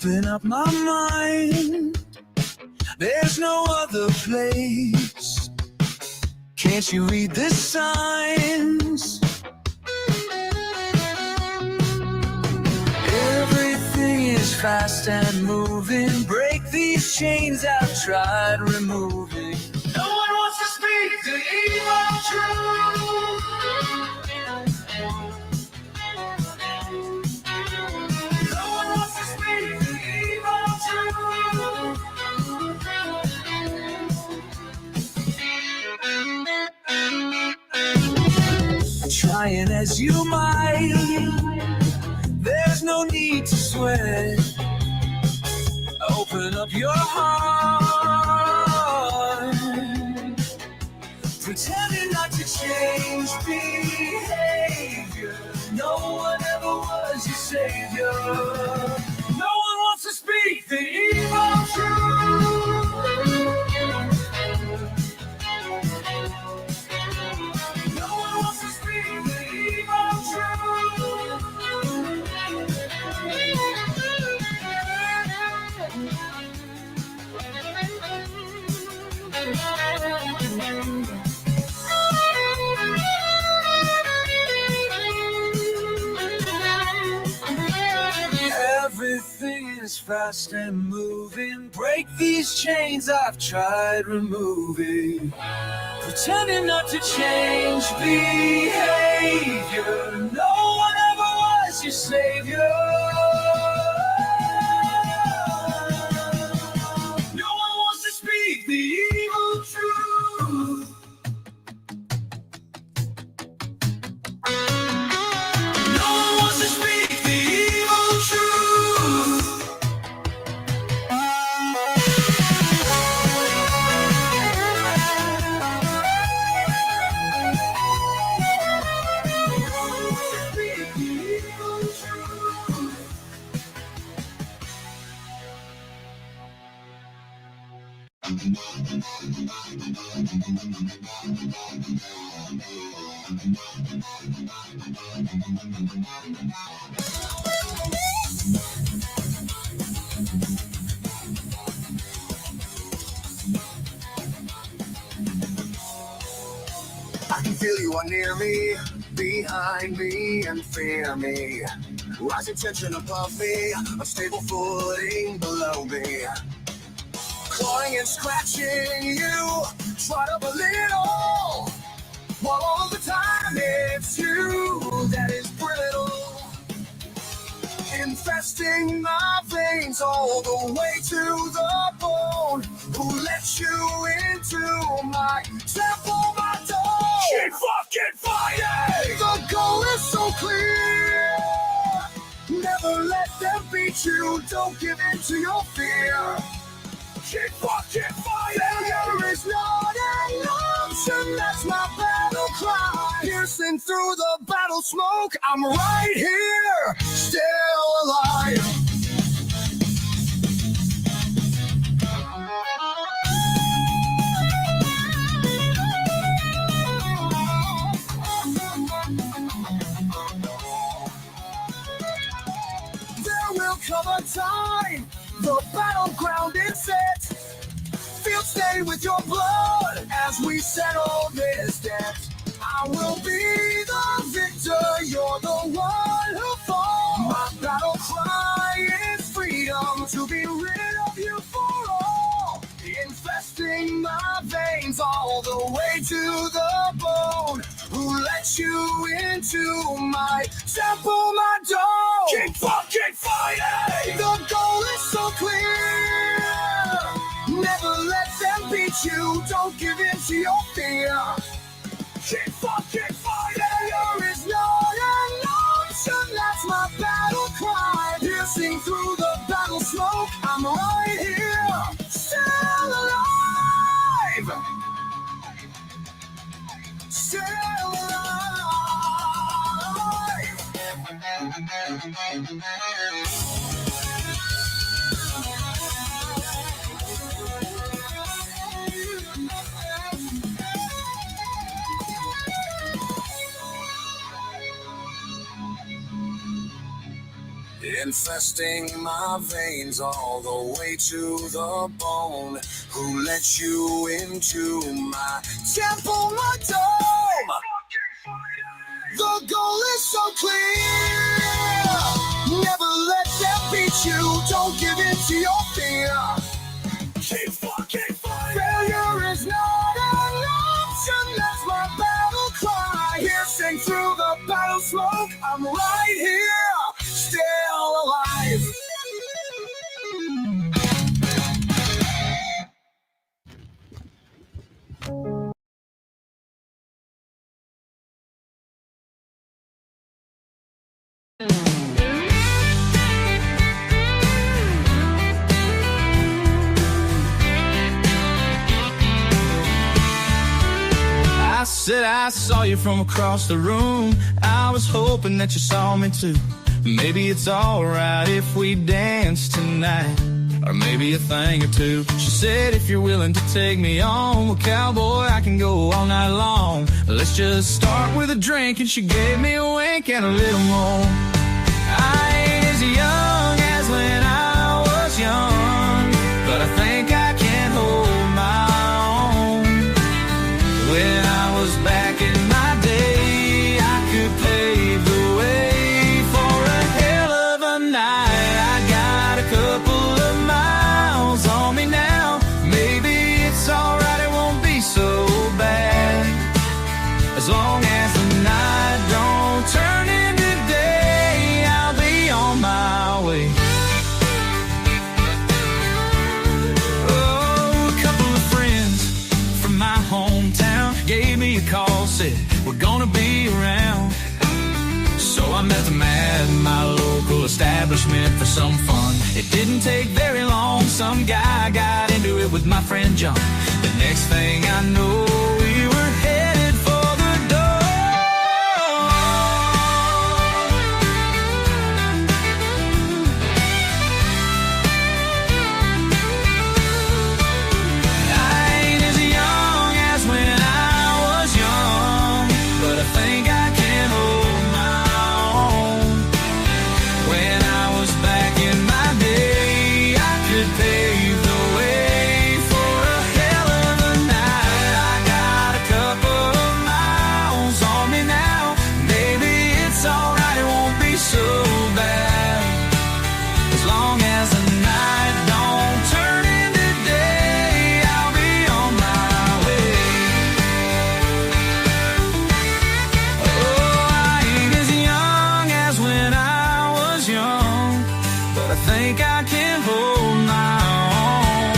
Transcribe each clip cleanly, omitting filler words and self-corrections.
Open up my mind, there's no other place. Can't you read the signs? Everything is fast and moving. Break these chains I've tried removing. No one wants to speak the evil truth. No one wants to speak the evil truth. Trying as you might, there's no need to sweat. Open up your heart, pretending not to change behavior. No one ever was your savior. No one wants to speak the evil truth. No one wants to speak the evil truth. Everything is fast and moving. Break these chains I've tried removing. Pretending not to change behavior. No one ever was your savior. No one wants to speak the evil truth. No one wants to speak the evil truth. Speak the evil truth. I can feel you are near me, behind me, and fear me. Rising tension above me, unstable footing below me. Clawing and scratching you, try to belittle, while all the time it's you that is brittle. Infesting my veins all the way to the bone. Who let you into my temple, my dome? Keep fucking fighting! The goal is so clear. Never let them beat you. Don't give in to your fear. Keep fucking fighting! Failure is not an option. That's my battle cry. Piercing through the battle smoke, I'm right here, still alive. There will come a time, the battleground is set. Field stay with your blood as we settle this debt. I will be the victor, you're the one who falls. My battle cry is freedom, to be rid of you for all. Infesting my veins all the way to the bone. Who let you into my temple, my dome? Keep fucking fighting! The goal is so clear. Never let them beat you. Don't give in to your fear. Keep fucking fighting! Failure is not an option. That's my battle cry. Piercing through the battle smoke, I'm right here, still alive. Still infesting my veins all the way to the bone. Who let you into my temple, my dome? The goal is so clear. Never let them beat you. Don't give in to your fear. Keep fighting. Failure is not an option. That's my battle cry. Piercing through the battle smoke, I'm right here, still alive. I said I saw you from across the room. I was hoping that you saw me too. Maybe it's alright if we dance tonight, or maybe a thing or two. She said if you're willing to take me on, well cowboy, I can go all night long. Let's just start with a drink, and she gave me a wink and a little more. I ain't as young as when I was young, but I think I can hold my own. When I was back in my day, I could pave the way for a hell of a night. I got a couple of miles on me now. Maybe it's alright, it won't be so bad, as long as the night don't turn into day. I'll be on my way. Oh, a couple of friends from my hometown gave me a call, said we're gonna be around. So I met them at my local establishment for some fun. It didn't take very long, some guy got into it with my friend John. The next thing I know, we were headed for the door. I ain't as young as when I was young, but I think I can hold my own. When I was back in my day, I could pave the way for a hell of a night. I got a couple of miles on me now. Maybe it's alright, it won't be so bad, as long as the night don't turn into day. I'll be on my way. Oh, I ain't as young as when I was young, but I think I can hold my own.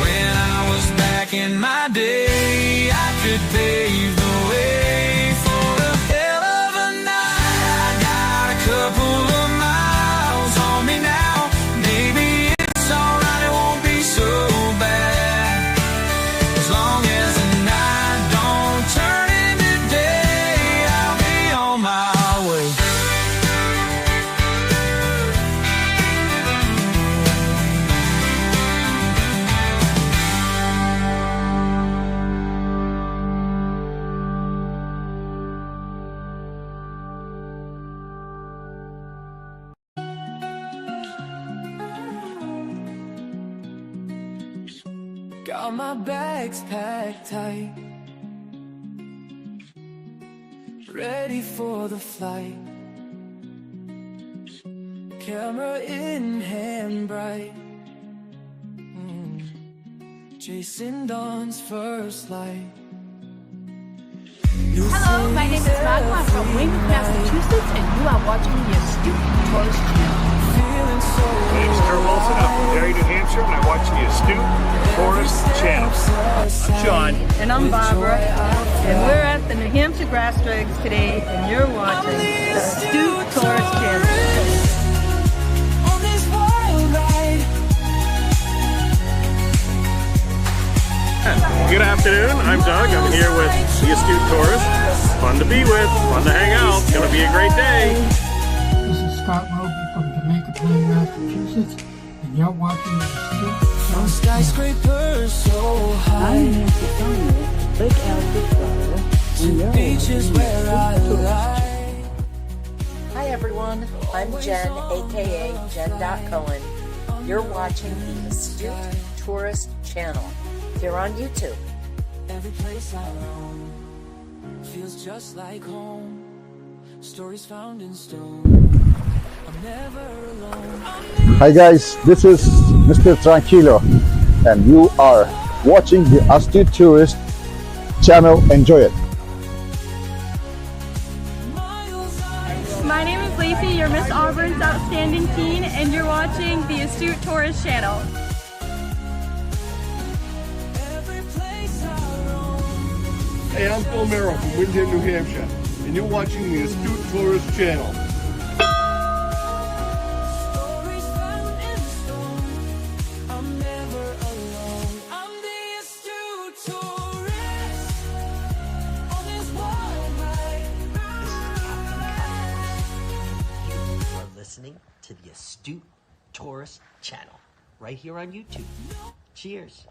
When I was back in my day, I could pave the way for a hell of a night. I got a couple of miles on me now. Maybe it's alright, it won't be so bad, as long as the night don't turn into day. I'll be on my way. Got my bags packed tight, ready for the flight. Camera in hand bright, chasing dawn's first light. Hello, my name is Magma. I'm from Weymouth, Massachusetts, and you are watching the Astute Tourist Channel. My name is Kurt Wilson. I'm from Derry, New Hampshire, and I watch the Astute Tourist Channel. I'm John. And I'm Barbara, and we're at the New Hampshire Grass Drags today, and you're watching the Astute Tourist Channel. Good afternoon. I'm Doug. I'm here with the Astute Tourist. Fun to be with, fun to hang out. It's going to be a great day. This is Scott Roby from Jamaica Plain, Massachusetts, and you're watching the Astute Tourist Skyscrapers so high, Big Alpha beaches where I lie. Hi everyone, I'm Jen, aka Jen.Cohen. You're watching the Astute Tourist Channel here on YouTube. Every place I roam feels just like home. Stories found in stone. I'm never alone. Hi guys, this is Mr. Tranquilo and you are watching the Astute Tourist Channel. Enjoy it. My name is Lacey, you're Miss Auburn's Outstanding Teen, and you're watching the Astute Tourist Channel. Hey, I'm Phil Merrill from Windham, New Hampshire, and you're watching the Astute Tourist Channel. Listening to the Astute Tourist Channel right here on YouTube. Cheers.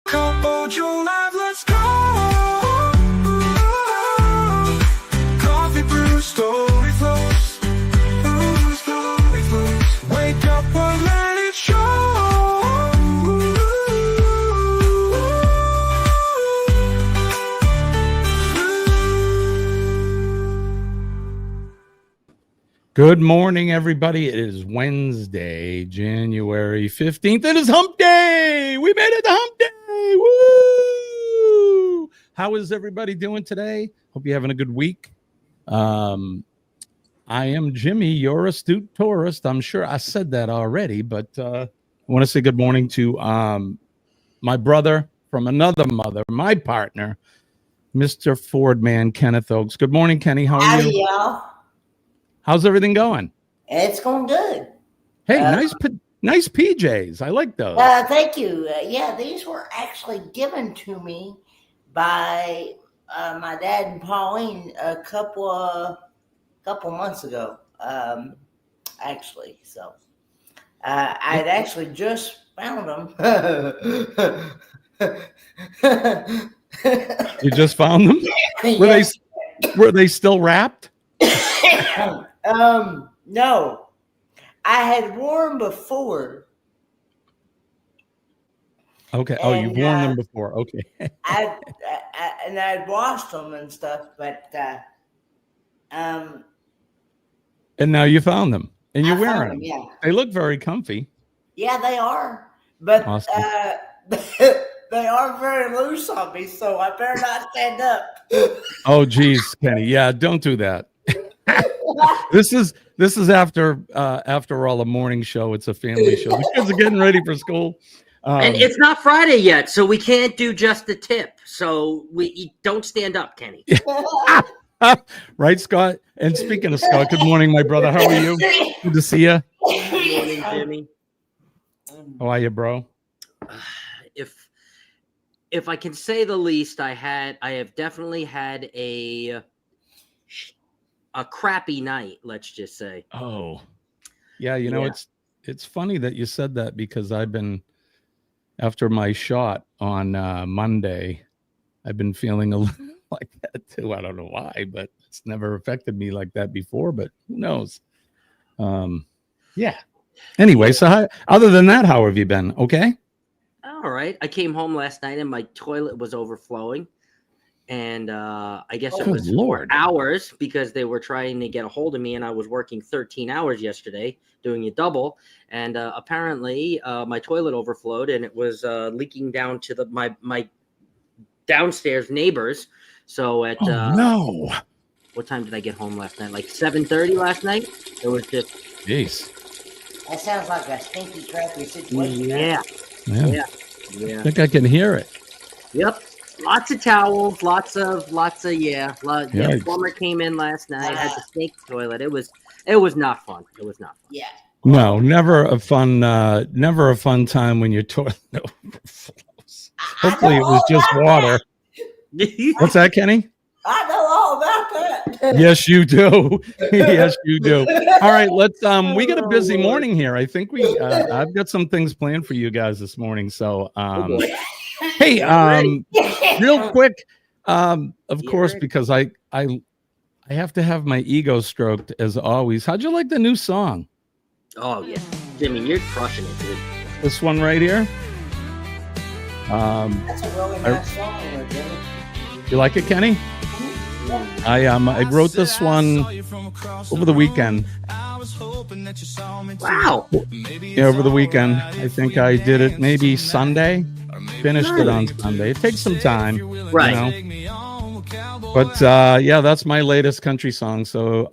Come hold your life, let's go. Coffee brews, story flows. Ooh, story flows. Wake up and let it show. Good morning, everybody. It is Wednesday, January 15th. It is Hump Day. We made it to Hump Day. Woo! How is everybody doing today? Hope you're having a good week. I am Jimmy, your astute tourist. I'm sure I said that already, but I want to say good morning to my brother from another mother, my partner, Mr. Fordman, Kenneth Oakes. Good morning, Kenny. How are you? Y'all. How's everything going? It's going good. Hey, nice PJs. I like those. Thank you. Yeah, these were actually given to me by my dad and Pauline a couple months ago. Actually, so I'd actually just found them. You just found them? Were they still wrapped? No, I had worn before. Okay. Oh, you've worn them before. Okay. I'd washed them and stuff, but and now you found them and you're wearing them. Yeah. They look very comfy. Yeah, they are, but awesome. they are very loose on me, so I better not stand up. Oh, geez, Kenny. Yeah, don't do that. This is after all a morning show. It's a family show. The kids are getting ready for school. And it's not Friday yet, so we can't do just the tip. So we don't stand up, Kenny. Right, Scott? And speaking of Scott, good morning, my brother. How are you? Good to see you. Good morning, Jimmy. How are you, bro? If I can say the least, I have definitely had a crappy night, let's just say. Oh, yeah. You know, it's funny that you said that because I've been, after my shot on Monday, I've been feeling a little like that too. I don't know why, but it's never affected me like that before, but who knows? Yeah. Anyway, so other than that, how have you been? Okay. All right. I came home last night and my toilet was overflowing. And I guess it was 4 hours because they were trying to get a hold of me, and I was working 13 hours yesterday doing a double. And apparently my toilet overflowed, and it was leaking down to my downstairs neighbors. So at no, what time did I get home last night? Like 7:30 last night. It was just jeez. That sounds like a stinky, crappy situation. Yeah. I think I can hear it. Yep. Lots of towels, lots of plumber came in last night, had to snake the toilet. It was not fun. It was not fun. Yeah. No, never a fun time when your toilet overflows. Hopefully it was just water. What's that, Kenny? I know all about that. Yes, you do. Yes, you do. All right, let's we got a busy morning here. I think I've got some things planned for you guys this morning. So hey, real quick, of course, because I have to have my ego stroked as always. How'd you like the new song? Oh yeah, Jimmy, you're crushing it, dude. This one right here. That's a really nice song, Jimmy. You like it, Kenny? I wrote this one over the weekend. Wow. Yeah, over the weekend. I think I did it maybe Sunday. Finished it on Sunday. It takes some time, right? You know? But yeah, that's my latest country song. So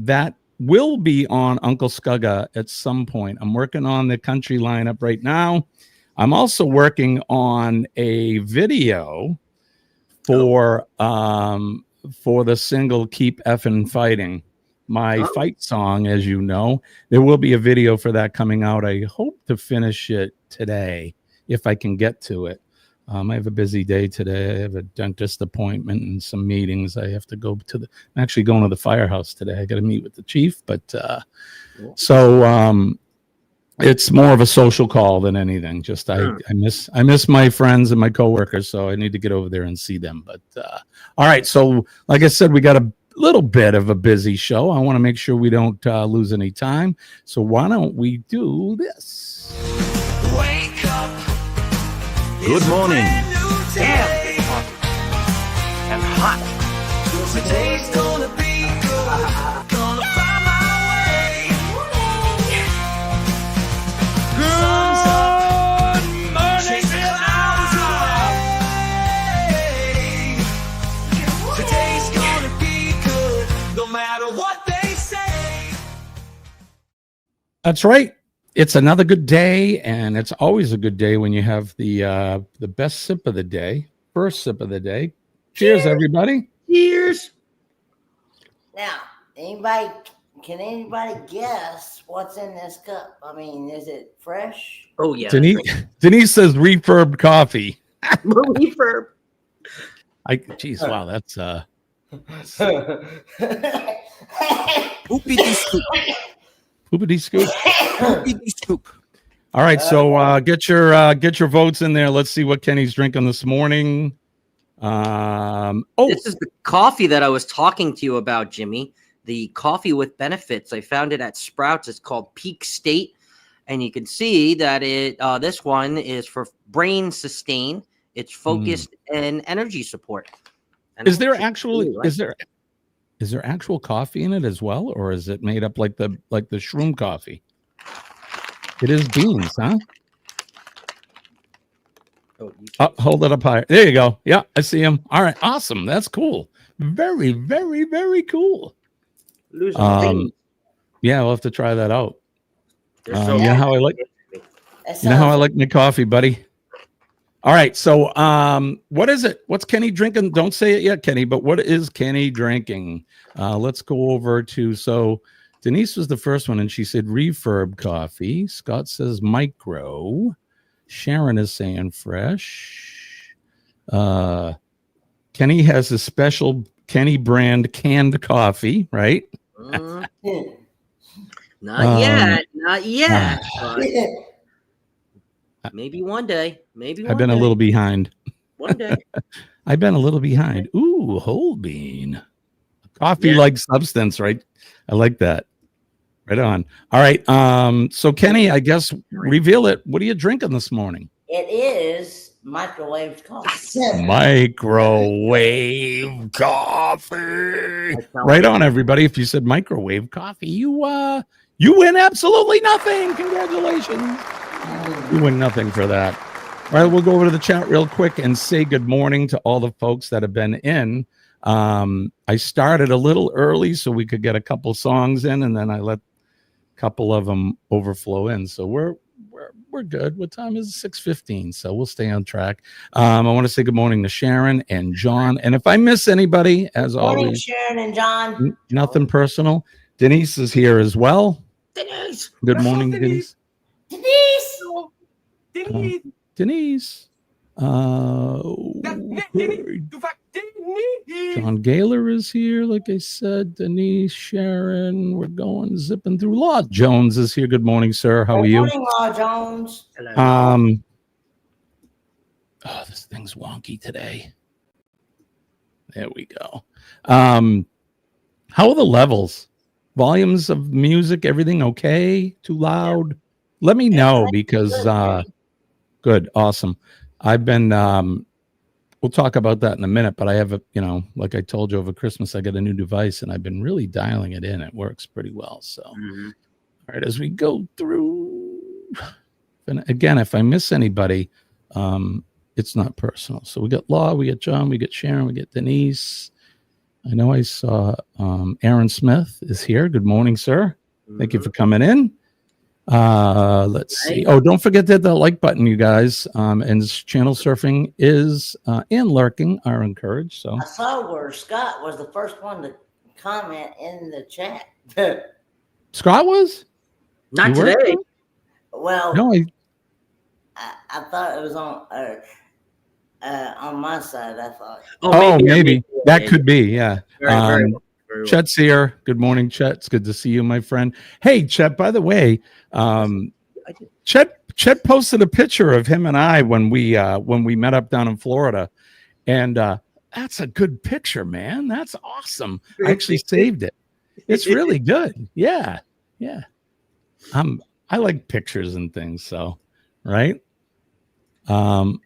that will be on Uncle Scugga at some point. I'm working on the country lineup right now. I'm also working on a video for the single "Keep Effin' Fighting," my fight song. As you know, there will be a video for that coming out. I hope to finish it today if I can get to it. I have a busy day today. I have a dentist appointment and some meetings. I have to go to I'm actually going to the firehouse today. I got to meet with the chief, but so it's more of a social call than anything. Just I miss my friends and my coworkers, so I need to get over there and see them. But all right, so like I said, we got a little bit of a busy show. I want to make sure we don't lose any time. So why don't we do this? Wake up. Good morning. Damn. And hot. Today's gonna be good. Gonna find my way. Sun's up. Chasing clouds away. Today's gonna be good. No matter what they say. That's right. It's another good day, and it's always a good day when you have the best sip of the day, first sip of the day. Cheers, everybody. Cheers. Now, can anybody guess what's in this cup? I mean, is it fresh? Oh yeah. Denise says refurb coffee. Refurb. Geez, wow, that's Oopity scoop. Poopity scoop. Oopity scoop. All right, so get your votes in there. Let's see what Kenny's drinking this morning. This is the coffee that I was talking to you about, Jimmy. The coffee with benefits. I found it at Sprouts. It's called Peak State, and you can see that this one is for brain sustain. It's focused and energy support. And Is there actual coffee in it as well, or is it made up like the shroom coffee? It is beans, huh? Hold it up higher. There you go. Yeah, I see him. All right, awesome. That's cool. Very, very, very cool. Yeah, we'll have to try that out. You know how I like. You know how I like my coffee, buddy. All right, so what is it? What's Kenny drinking? Don't say it yet, Kenny, but what is Kenny drinking? Let's go over to, so Denise was the first one, and she said refurb coffee. Scott says micro. Sharon is saying fresh. Kenny has a special Kenny brand canned coffee, right? Not yet. But maybe one day. I've been a little behind. One day. I've been a little behind. Ooh, whole bean. Coffee-like substance, right? I like that. Right on. All right. So Kenny, I guess reveal it. What are you drinking this morning? It is microwave coffee. Microwave coffee. Right on, everybody. If you said microwave coffee, you win absolutely nothing. Congratulations. You win nothing for that. All right, we'll go over to the chat real quick and say good morning to all the folks that have been in. I started a little early so we could get a couple songs in, and then I let a couple of them overflow in. So we're good. What time is it? 6:15. So we'll stay on track. I want to say good morning to Sharon and John. And if I miss anybody, as Morning, always, Sharon and John. nothing personal. Denise is here as well. Denise. Good morning, Denise. Denise. Denise. John Gaylor is here, like I said. Denise, Sharon, we're going zipping through. Law Jones is here. Good morning, sir. How are you? Good morning, Law Jones. Hello. Oh, this thing's wonky today. There we go. How are the levels? Volumes of music, everything okay? Too loud? Let me know because good, awesome. I've been we'll talk about that in a minute, but I have a, like I told you over Christmas, I got a new device and I've been really dialing it in. It works pretty well. So all right, as we go through, and again, if I miss anybody, it's not personal. So we got Law, we got John, we got Sharon, we got Denise. I know I saw Aaron Smith is here. Good morning, sir. Thank you for coming in. Let's see. Oh, don't forget that the like button, you guys. And channel surfing is and lurking are encouraged. So I saw where Scott was the first one to comment in the chat. Scott was? Not today. Well, no, I thought it was on my side. I thought. Oh, maybe. That could be. Yeah. Very well. Chet's here. Good morning, Chet. It's good to see you, my friend. Hey, Chet, by the way, Chet posted a picture of him and I when we met up down in Florida. And that's a good picture, man. That's awesome. I actually saved it. It's really good. Yeah. Yeah. I like pictures and things, so right. I'm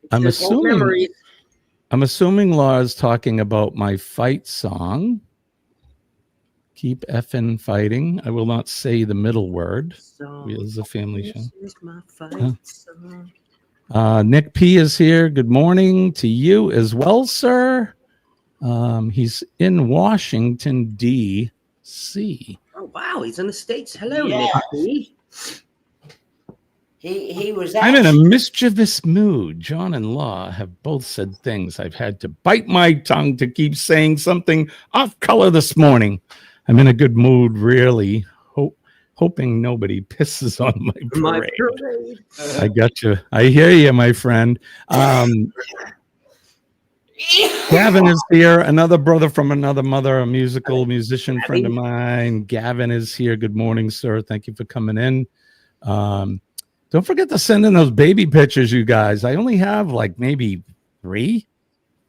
assuming Law is talking about my fight song. Keep effing fighting. I will not say the middle word. It is a family show. Is my fight song. Nick P is here. Good morning to you as well, sir. He's in Washington, D.C. Oh, wow. He's in the States. Hello, Yeah. Nick P. He was. I'm in a mischievous mood. John and Law have both said things I've had to bite my tongue to keep saying something off color this morning. I'm in a good mood, really. Hoping nobody pisses on my parade. I got you. I hear you, my friend. Gavin is here. Another brother from another mother, a musician friend of mine. Gavin is here. Good morning, sir. Thank you for coming in. Don't forget to send in those baby pictures, you guys. I only have like maybe 3,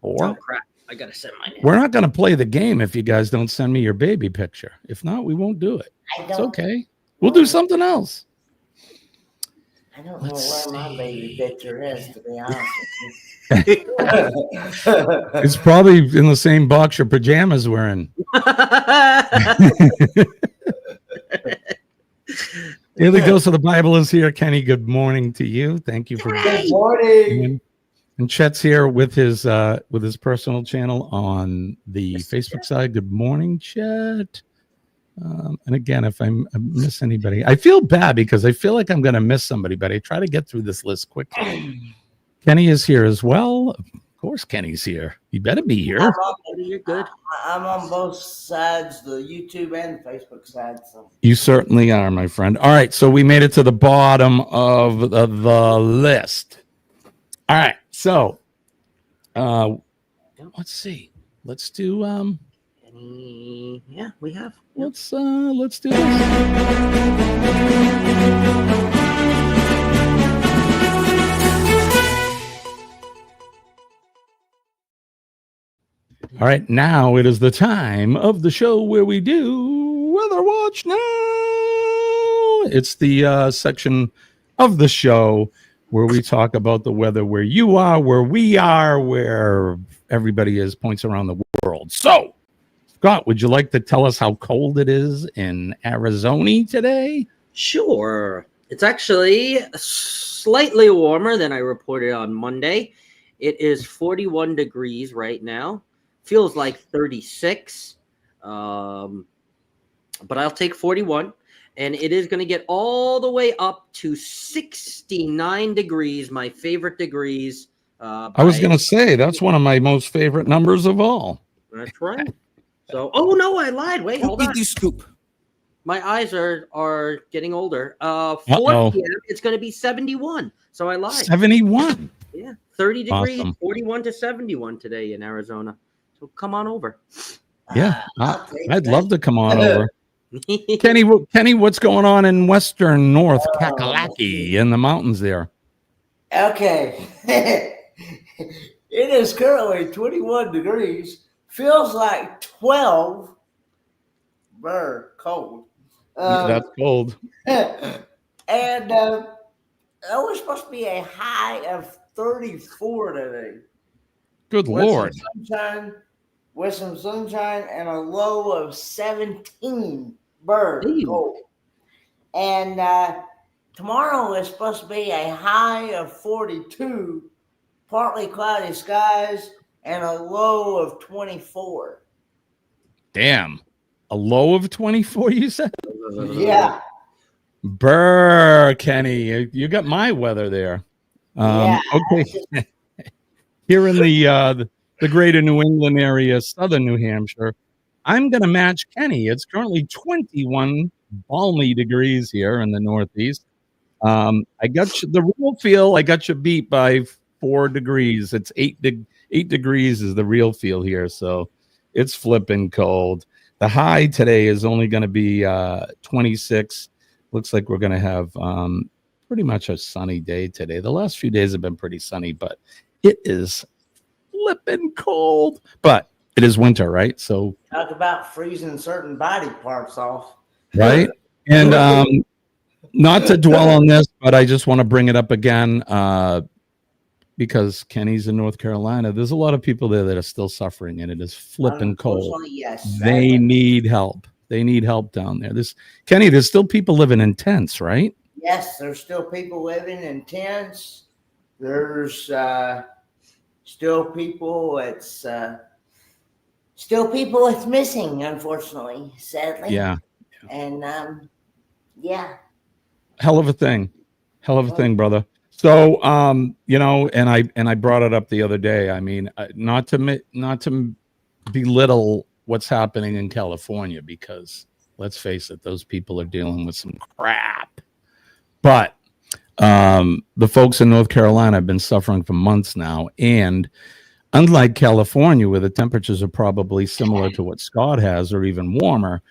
4. Oh, crap. I got to send mine in. We're not going to play the game if you guys don't send me your baby picture. If not, we won't do it. It's okay. We'll do something else. I don't know where my baby picture is, to be honest with you. It's probably in the same box your pajamas were in. Daily Dose of the Bible is here. Kenny, good morning to you. Thank you for Good morning. And Chet's here with his personal channel on the Facebook side. Good morning, Chet. And again, if I miss anybody, I feel bad because I feel like I'm going to miss somebody, but I try to get through this list quickly. Kenny is here as well. Of course, Kenny's here. You better be here. You're good. I'm on both sides, the YouTube and Facebook side. So You certainly are, my friend. All right, so we made it to the bottom of the list. All right, so let's see. Let's do yeah, we have. Let's do this. All right, now it is the time of the show where we do Weather Watch Now. It's the section of the show where we talk about the weather where you are, where we are, where everybody is, points around the world. So, Scott, would you like to tell us how cold it is in Arizona today? Sure. It's actually slightly warmer than I reported on Monday. It is 41 degrees right now. Feels like 36. But I'll take 41. And it is going to get all the way up to 69 degrees, my favorite degrees. I was going to say, that's one of my most favorite numbers of all. That's right. So, oh, no, I lied. Wait, hold on. Scoop. My eyes are getting older. 4 p.m. It's going to be 71. So I lied. 71. Yeah, 30 degrees, Awesome. 41 to 71 today in Arizona. So come on over. Yeah, I'd love to come on over. Kenny, what's going on in western North Kakalaki in the mountains there? Okay. It is currently 21 degrees. Feels like 12. Brr, cold. That's cold. And it was supposed to be a high of 34 today. Good Lord. With some sunshine and a low of 17. Brr, cold. And tomorrow is supposed to be a high of 42, partly cloudy skies, and a low of 24. Damn. A low of 24, you said? Yeah. Brr, Kenny. You got my weather there. Okay. Here in the greater New England area, southern New Hampshire, I'm going to match Kenny. It's currently 21 balmy degrees here in the Northeast. I got you, the real feel, I got you beat by 4 degrees. It's 8 degrees is the real feel here. So it's flipping cold. The high today is only going to be 26. Looks like we're going to have pretty much a sunny day today. The last few days have been pretty sunny, but it is flipping cold. But it is winter, right? So talk about freezing certain body parts off. Right. And not to dwell on this, but I just want to bring it up again because Kenny's in North Carolina. There's a lot of people there that are still suffering, and it is flipping cold. Yes, they need help. They need help down there. Kenny, there's still people living in tents, right? Yes, there's still people living in tents. There's still people. It's still people it's missing, unfortunately, sadly. Yeah. And yeah. Hell of a thing, brother. So and I brought it up the other day. I mean, not to belittle what's happening in California, because let's face it, those people are dealing with some crap. But the folks in North Carolina have been suffering for months now, and unlike California, where the temperatures are probably similar to what Scott has or even warmer,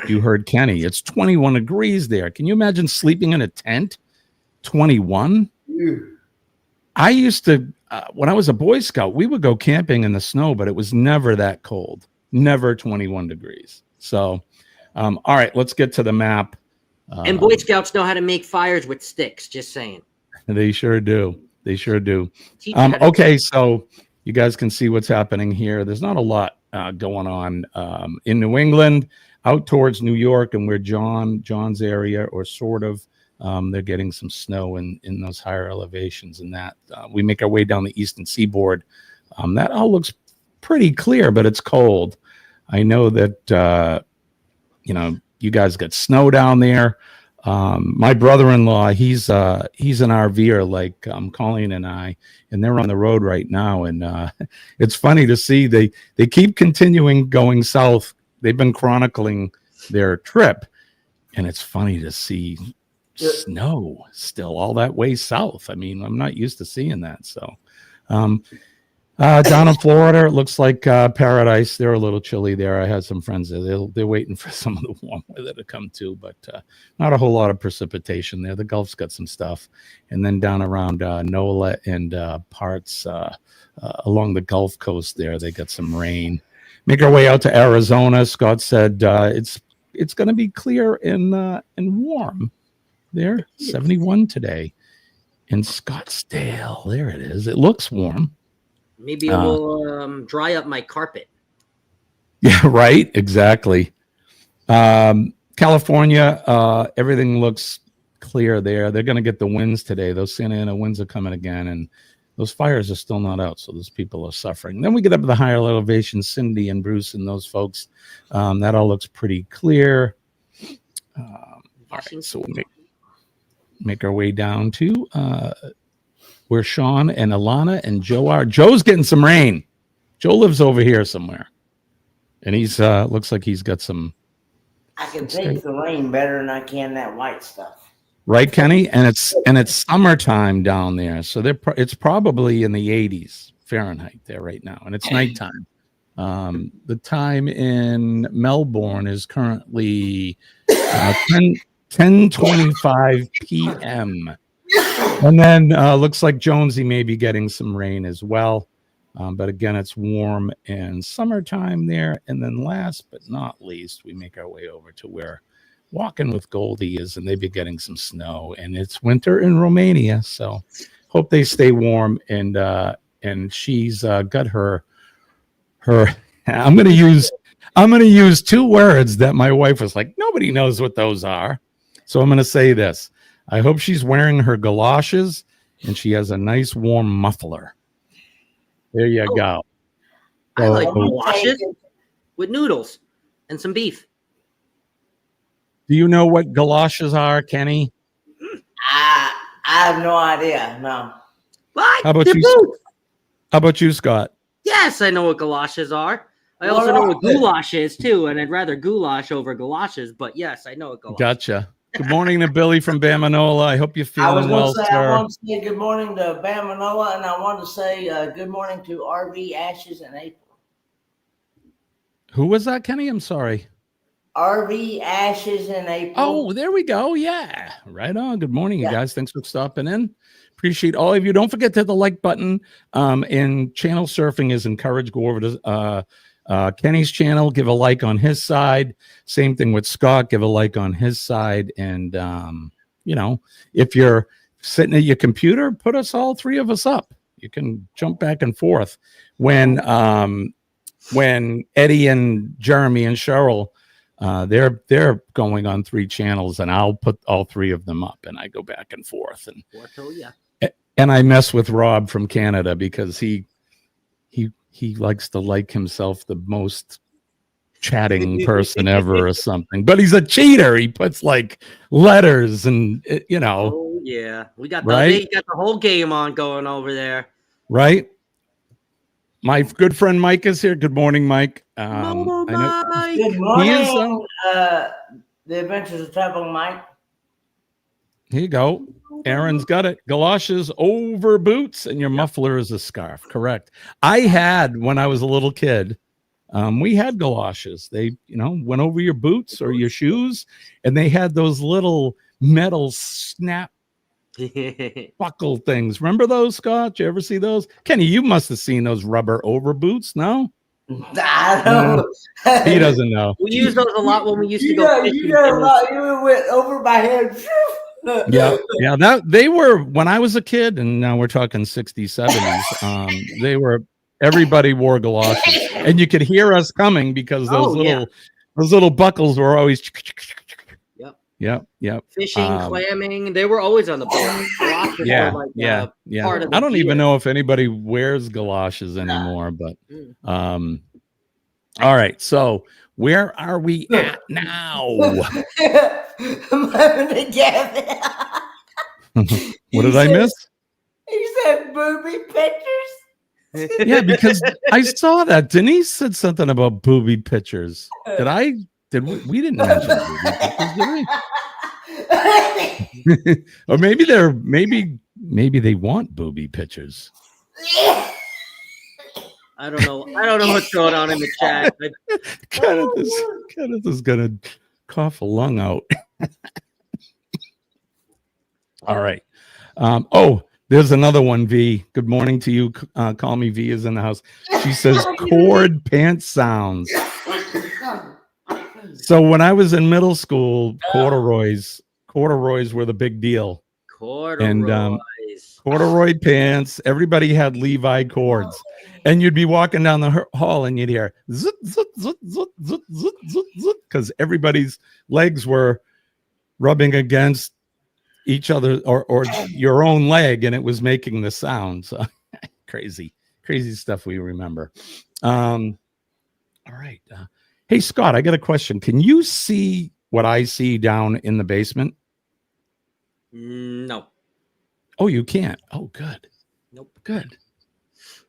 you heard Kenny, it's 21 degrees there. Can you imagine sleeping in a tent? 21? I used to, when I was a Boy Scout, we would go camping in the snow, but it was never that cold. Never 21 degrees. So, all right, let's get to the map. And Boy Scouts know how to make fires with sticks, just saying. They sure do. They sure do. Okay, so you guys can see what's happening here. There's not a lot going on in New England, out towards New York and where John's area, or sort of, they're getting some snow in those higher elevations, and that we make our way down the eastern seaboard. That all looks pretty clear, but it's cold. I know that you guys got snow down there. My brother-in-law, he's an RVer like Colleen and I, and they're on the road right now. And it's funny to see they keep continuing going south. They've been chronicling their trip, and it's funny to see snow still all that way south. I mean, I'm not used to seeing that. So down in Florida, it looks like paradise. They're a little chilly there. I had some friends there. They're waiting for some of the warm weather to come too, but not a whole lot of precipitation there. The Gulf's got some stuff. And then down around NOLA and parts along the Gulf Coast there, they got some rain. Make our way out to Arizona. Scott said it's going to be clear and warm there. 71 today in Scottsdale. There it is. It looks warm. Maybe it will dry up my carpet. Yeah, right. Exactly. California, everything looks clear there. They're going to get the winds today. Those Santa Ana winds are coming again, and those fires are still not out, so those people are suffering. Then we get up to the higher elevations, Cindy and Bruce and those folks. That all looks pretty clear. All right, so we'll make our way down to where Sean and Alana and Joe are. Joe's getting some rain. Joe lives over here somewhere, and he's looks like he's got some I can take the rain better than I can that white stuff. Right, Kenny? And it's summertime down there, so it's probably in the 80s Fahrenheit there right now, and it's nighttime. The time in Melbourne is currently 10:25 p.m. And then looks like Jonesy may be getting some rain as well. But again, it's warm and summertime there. And then last but not least, we make our way over to where Walking with Goldie is, and they've been getting some snow. And it's winter in Romania, so hope they stay warm. And she's got her. I'm gonna use two words that my wife was like, nobody knows what those are. So I'm gonna say this. I hope she's wearing her galoshes and she has a nice warm muffler. There you go. I like galoshes with noodles and some beef. Do you know what galoshes are, Kenny? I have no idea. No. What? How about you, Scott? Yes, I know what galoshes are. I also know what goulash is too, and I'd rather goulash over galoshes. But yes, I know what goulash. Gotcha. Good morning to Billy from Bamanola. I hope you're feeling well, sir. I want to say good morning to Bamanola, and I want to say good morning to RV Ashes in April. Who was that, Kenny? I'm sorry. RV Ashes in April. Oh, there we go. Yeah. Right on. Good morning, you guys. Thanks for stopping in. Appreciate all of you. Don't forget to hit the like button. And channel surfing is encouraged. Go over to Kenny's channel, give a like on his side. Same thing with Scott, give a like on his side. And, if you're sitting at your computer, put us all three of us up. You can jump back and forth. When Eddie and Jeremy and Cheryl, they're going on 3 channels, and I'll put all 3 of them up, and I go back and forth. And I mess with Rob from Canada because he likes to like himself the most chatting person ever or something, but he's a cheater. He puts like letters and Oh yeah, we got right? the whole game on going over there. Right. My good friend Mike is here. Good morning, Mike. Good morning. The Adventures of Traveling Mike. Here you go. Aaron's got it. Galoshes over boots, and your muffler is a scarf. Correct. I had, when I was a little kid, we had galoshes. They, went over your boots or your shoes, and they had those little metal snap buckle things. Remember those, Scott? Did you ever see those? Kenny, you must have seen those rubber over boots, no? I don't. He doesn't know. We used those a lot when we used to go fishing. You went over my head. Yeah, that they were when I was a kid, and now we're talking 60s, 70s. They were, everybody wore galoshes, and you could hear us coming because those little buckles were always. Yep. Fishing, clamming, they were always on the boat. Yeah. I don't even know if anybody wears galoshes anymore, but all right. So where are we at now? What did I miss? He said booby pictures. Yeah, because I saw that Denise said something about booby pictures. Did we didn't mention booby pictures, did we? Or maybe they want booby pictures. I don't know what's going on in the chat. Kenneth is gonna cough a lung out. All right. There's another one, V. Good morning to you. Call me V is in the house. She says cord pants sounds. So when I was in middle school, corduroys were the big deal. Corduroys. Corduroy pants. Everybody had Levi cords. And you'd be walking down the hall and you'd hear zut, zut, zut, zut, zut, zut, zut, zut, because everybody's legs were rubbing against each other or your own leg, and it was making the sound. So crazy stuff we remember. All right. Hey, Scott, I got a question. Can you see what I see down in the basement? No. Oh, you can't. Oh, good. Nope. Good.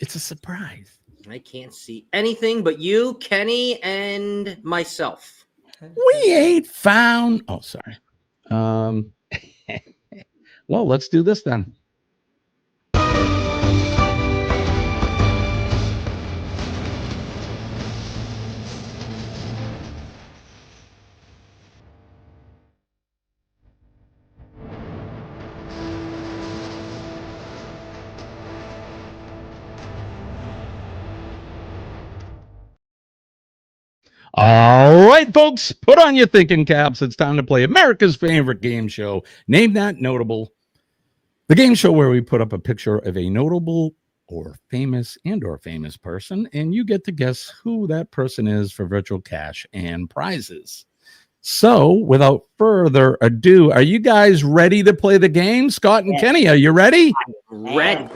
It's a surprise. I can't see anything but you, Kenny, and myself. We ain't found. Oh, sorry. Well, let's do this then. All right, folks, put on your thinking caps. It's time to play America's favorite game show. Name That Notable. The game show where we put up a picture of a notable or famous person, and you get to guess who that person is for virtual cash and prizes. So, without further ado, are you guys ready to play the game? Scott and Kenny, are you ready? Ready.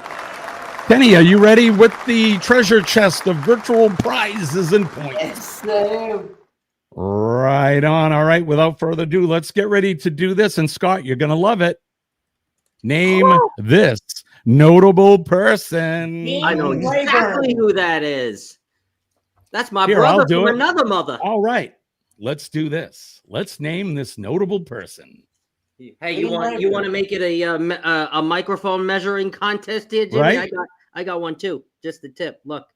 Kenny, are you ready with the treasure chest of virtual prizes and points? Yes, sir. Right on. All right. Without further ado, let's get ready to do this. And Scott, you're going to love it. Name this notable person. I know exactly who that is. That's my brother from another mother. All right. Let's do this. Let's name this notable person. Hey, you want to make it a microphone measuring contest here, Jimmy? Right? I got one too. Just the tip. Look,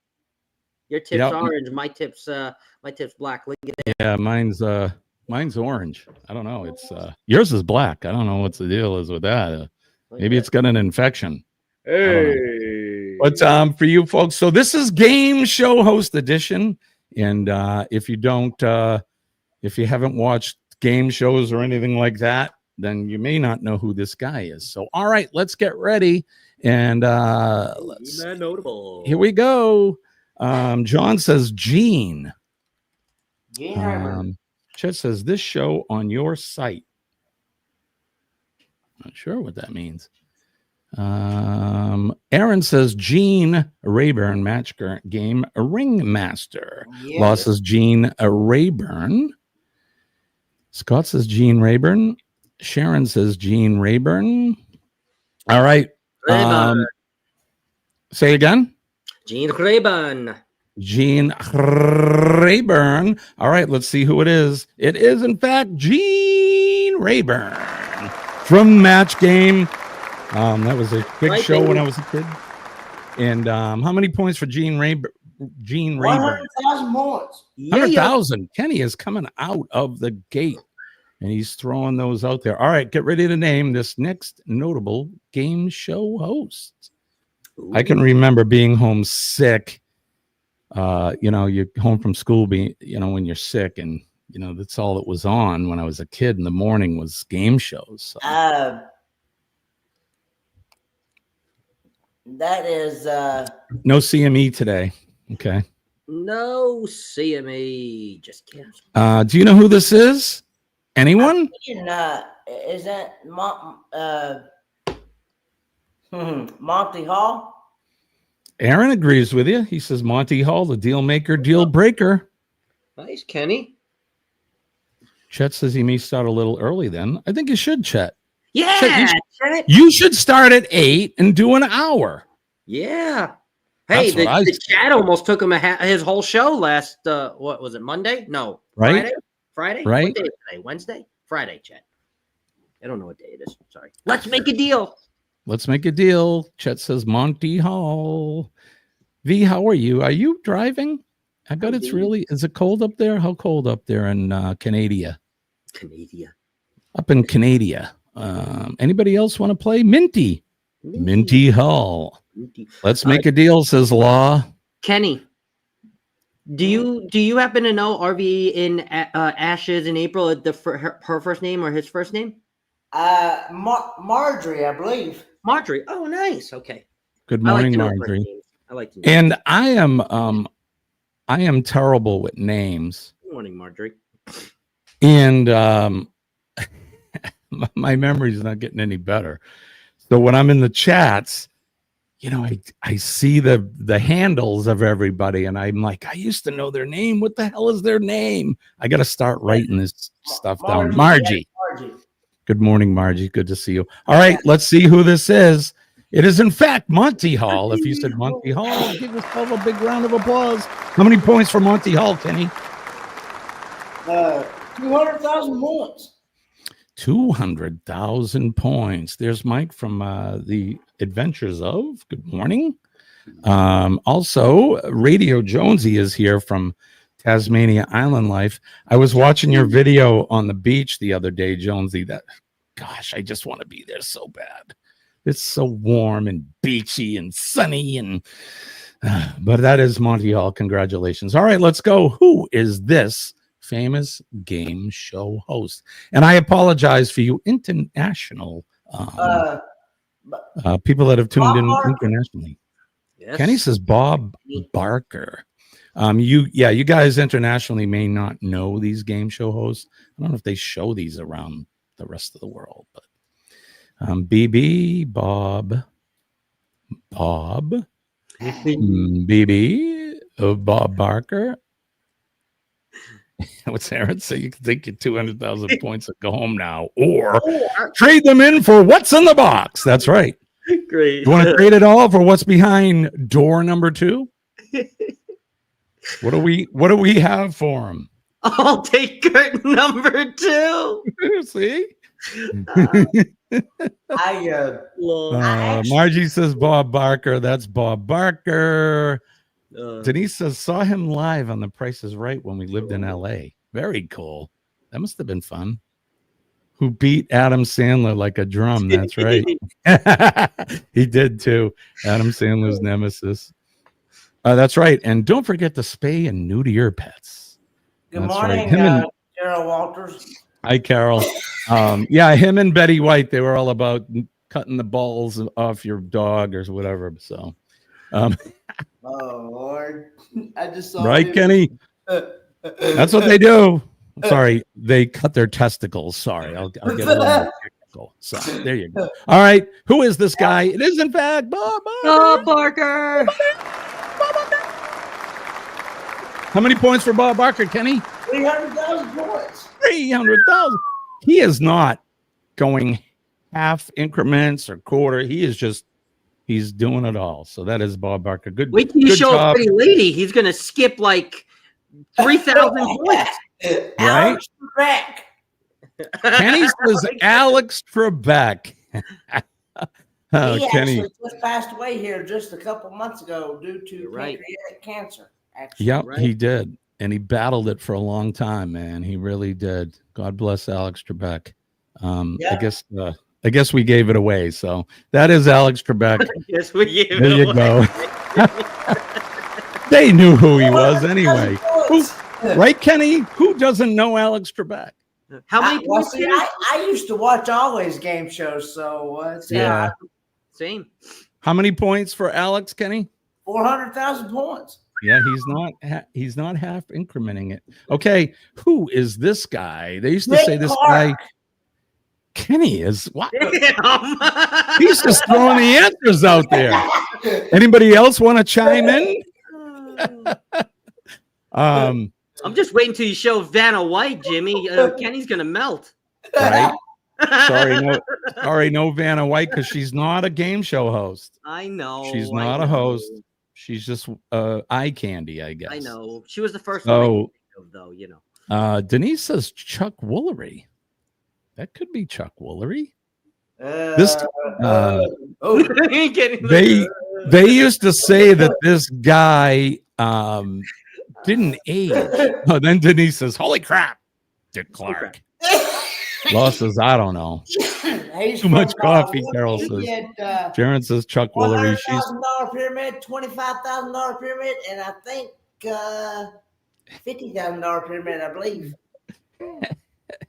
your tip's orange. My tip's black. Look at that. Yeah, mine's orange. I don't know. It's yours is black. I don't know what the deal is with that. Maybe it's got an infection. Hey, but for you folks, so this is Game Show Host Edition, and if you haven't watched game shows or anything like that, then you may not know who this guy is. So, all right, let's get ready. And let's notable. Here we go. John says Gene. Chet says this show on your site. Not sure what that means. Aaron says Gene Rayburn, match game ringmaster. Yes. Law says Gene Rayburn. Scott says Gene Rayburn. Sharon says Gene Rayburn. All right. Say again. Gene Rayburn. Gene Rayburn. All right, let's see who it is. It is, in fact, Gene Rayburn from Match Game. That was a big show when I was a kid. And how many points for Gene Rayburn? 100,000 points. 100,000. Kenny is coming out of the gate, and he's throwing those out there. All right, get ready to name this next notable game show host. Ooh. I can remember being homesick. You're home from school, when you're sick, and that's all that was on when I was a kid in the morning was game shows. So. That is no CME today. Okay. No CME. Just kidding. Do you know who this is? Anyone? Is that Monty Hall? Aaron agrees with you. He says Monty Hall, the deal maker, deal breaker. Nice, Kenny. Chet says he may start a little early then. I think you should, Chet. Yeah. Chet, you should start at 8 and do an hour. Yeah. Hey, the chat almost took him his whole show last, what was it, Monday? No. Right. Friday? Right. What day is today? Wednesday? Friday, Chet. I don't know what day it is. Sorry. Let's make a deal. Let's make a deal. Chet says Monty Hall. V, how are you? Are you driving? I bet it's really, is it cold up there? How cold up there in Canada? Up in Canada. Anybody else want to play? Minty Hall. Let's make a deal, says Law. Kenny, do you happen to know RV in Ashes in April, her first name or his first name? Marjorie, I believe. Marjorie. Oh, nice. Okay. Good morning, Marjorie. I like to know. And I am terrible with names. Good morning, Marjorie. And my memory's not getting any better. So when I'm in the chats, I see the handles of everybody, and I'm like, I used to know their name. What the hell is their name? I got to start writing this stuff down. Margie. Good morning, Margie. Good to see you. All right, let's see who this is. It is, in fact, Monty Hall. If you said Monty Hall, give yourself a big round of applause. How many points for Monty Hall, Kenny? 200,000 points. 200,000 points. There's Mike from the Adventures of. Good morning. Also, Radio Jonesy is here from Tasmania Island Life. I was watching your video on the beach the other day, Jonesy. Gosh, I just want to be there so bad. It's so warm and beachy and sunny, and but that is Montreal. Congratulations. All right, let's go. Who is this famous game show host? And I apologize for you international people that have tuned in internationally. Yes. Kenny says Bob Barker. You guys internationally may not know these game show hosts. I don't know if they show these around the rest of the world, but BB, Bob, BB, Bob Barker. What's Aaron say? You can take your 200,000 points and go home now, or trade them in for what's in the box. That's right. Great. You want to trade it all for what's behind door number 2? What do we have for him? I'll take curtain number 2. See? Margie says Bob Barker. That's Bob Barker. Denise says saw him live on The Price is Right when we lived in LA. Very cool. That must have been fun. Who beat Adam Sandler like a drum. That's right. He did too. Adam Sandler's nemesis. That's right. And don't forget to spay and neuter your pets. Good morning, Carol Walters. Hi, Carol. Him and Betty White, they were all about cutting the balls off your dog or whatever. So, oh Lord, I just saw right, Kenny. That's what they do. Sorry, they cut their testicles. Sorry, I'll get a little more technical. So there you go. All right, who is this guy? It is in fact Bob Barker. How many points for Bob Barker, Kenny? 300,000 points. 300,000. He is not going half increments or quarter. He is just, he's doing it all. So that is Bob Barker. Good. Wait till you show a pretty lady. He's going to skip like 3,000 points. Right? Alex Trebek. Kenny says Alex Trebek. He Kenny actually just passed away here just a couple months ago due to pancreatic cancer. Actually. Yep, he did. And he battled it for a long time, man. He really did. God bless Alex Trebek. I guess we gave it away. So that is Alex Trebek. Yes, we gave there it you away. Go. They knew who he was anyway. Right, Kenny? Who doesn't know Alex Trebek? How many points? I used to watch all his game shows, so same. How many points for Alex, Kenny? 400,000 points. Yeah, he's not half incrementing it. Okay, who is this guy? They used to say this guy. Kenny is what? He's just throwing the answers out there. Anybody else want to chime in? I'm just waiting till you show Vanna White, Jimmy. Kenny's gonna melt. Right? Sorry, no Vanna White because she's not a game show host. I know. She's not a host. She's just eye candy, I guess. I know. She was the first one, though, you know. Denise says Chuck Woolery. That could be Chuck Woolery. They used to say that this guy didn't age. Oh, then Denise says, "Holy crap, Dick Clark." Law says, "I don't know." Too much coffee, Carol says. Sharon says Chuck Woolery. She's $100,000 pyramid, $25,000 pyramid, and I think $50,000 pyramid, I believe.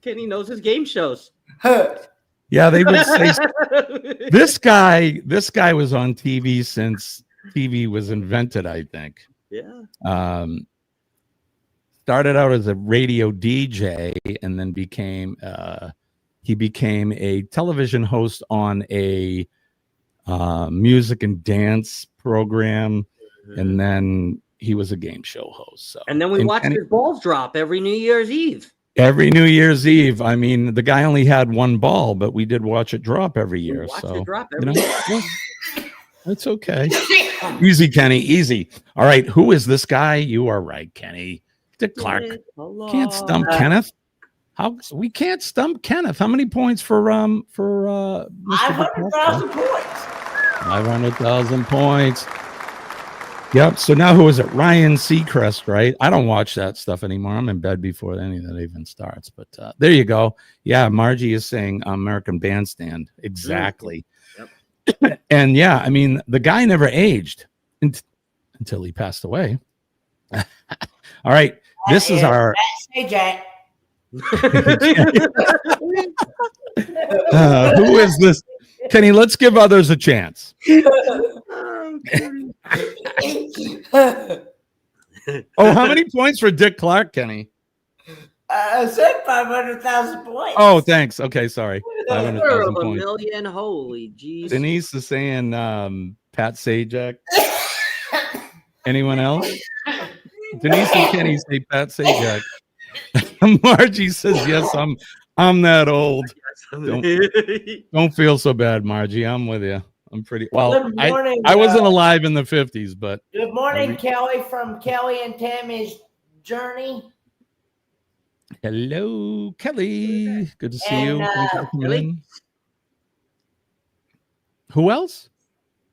Kenny knows his game shows. Yeah, they would say this guy was on TV since TV was invented, I think. Yeah. Started out as a radio DJ and then became a television host on a music and dance program, and then he was a game show host. So, and then we watched his balls drop every New Year's Eve. Every New Year's Eve. I mean, the guy only had one ball, but we did watch it drop every year. That's okay. Easy, Kenny. Easy. All right. Who is this guy? You are right, Kenny. Dick Clark. Can't stump Kenneth. How we can't stump Kenneth? How many points for Mr. 500,000 points. 500,000 points. Yep. So now who is it? Ryan Seacrest, right? I don't watch that stuff anymore. I'm in bed before any of that even starts. But there you go. Yeah, Margie is saying American Bandstand. Exactly. Yep. And yeah, I mean, the guy never aged until he passed away. All right. This is our. Hey, Jack. Who is this? Kenny, let's give others a chance. Oh, how many points for Dick Clark, Kenny? I said 500,000 points. Oh, thanks. Okay, sorry. 500,000 a points. million. Holy jeez. Denise is saying Pat Sajak. Anyone else? Denise and Kenny say Pat Sajak. Margie says, yes, I'm that old. Don't feel so bad, Margie. I'm with you. I'm pretty well. Good morning, I wasn't alive in the 50s, but good morning, Kelly from Kelly and Tammy's Journey. hello, Kelly. Good to see you. Thanks for coming in. Who else?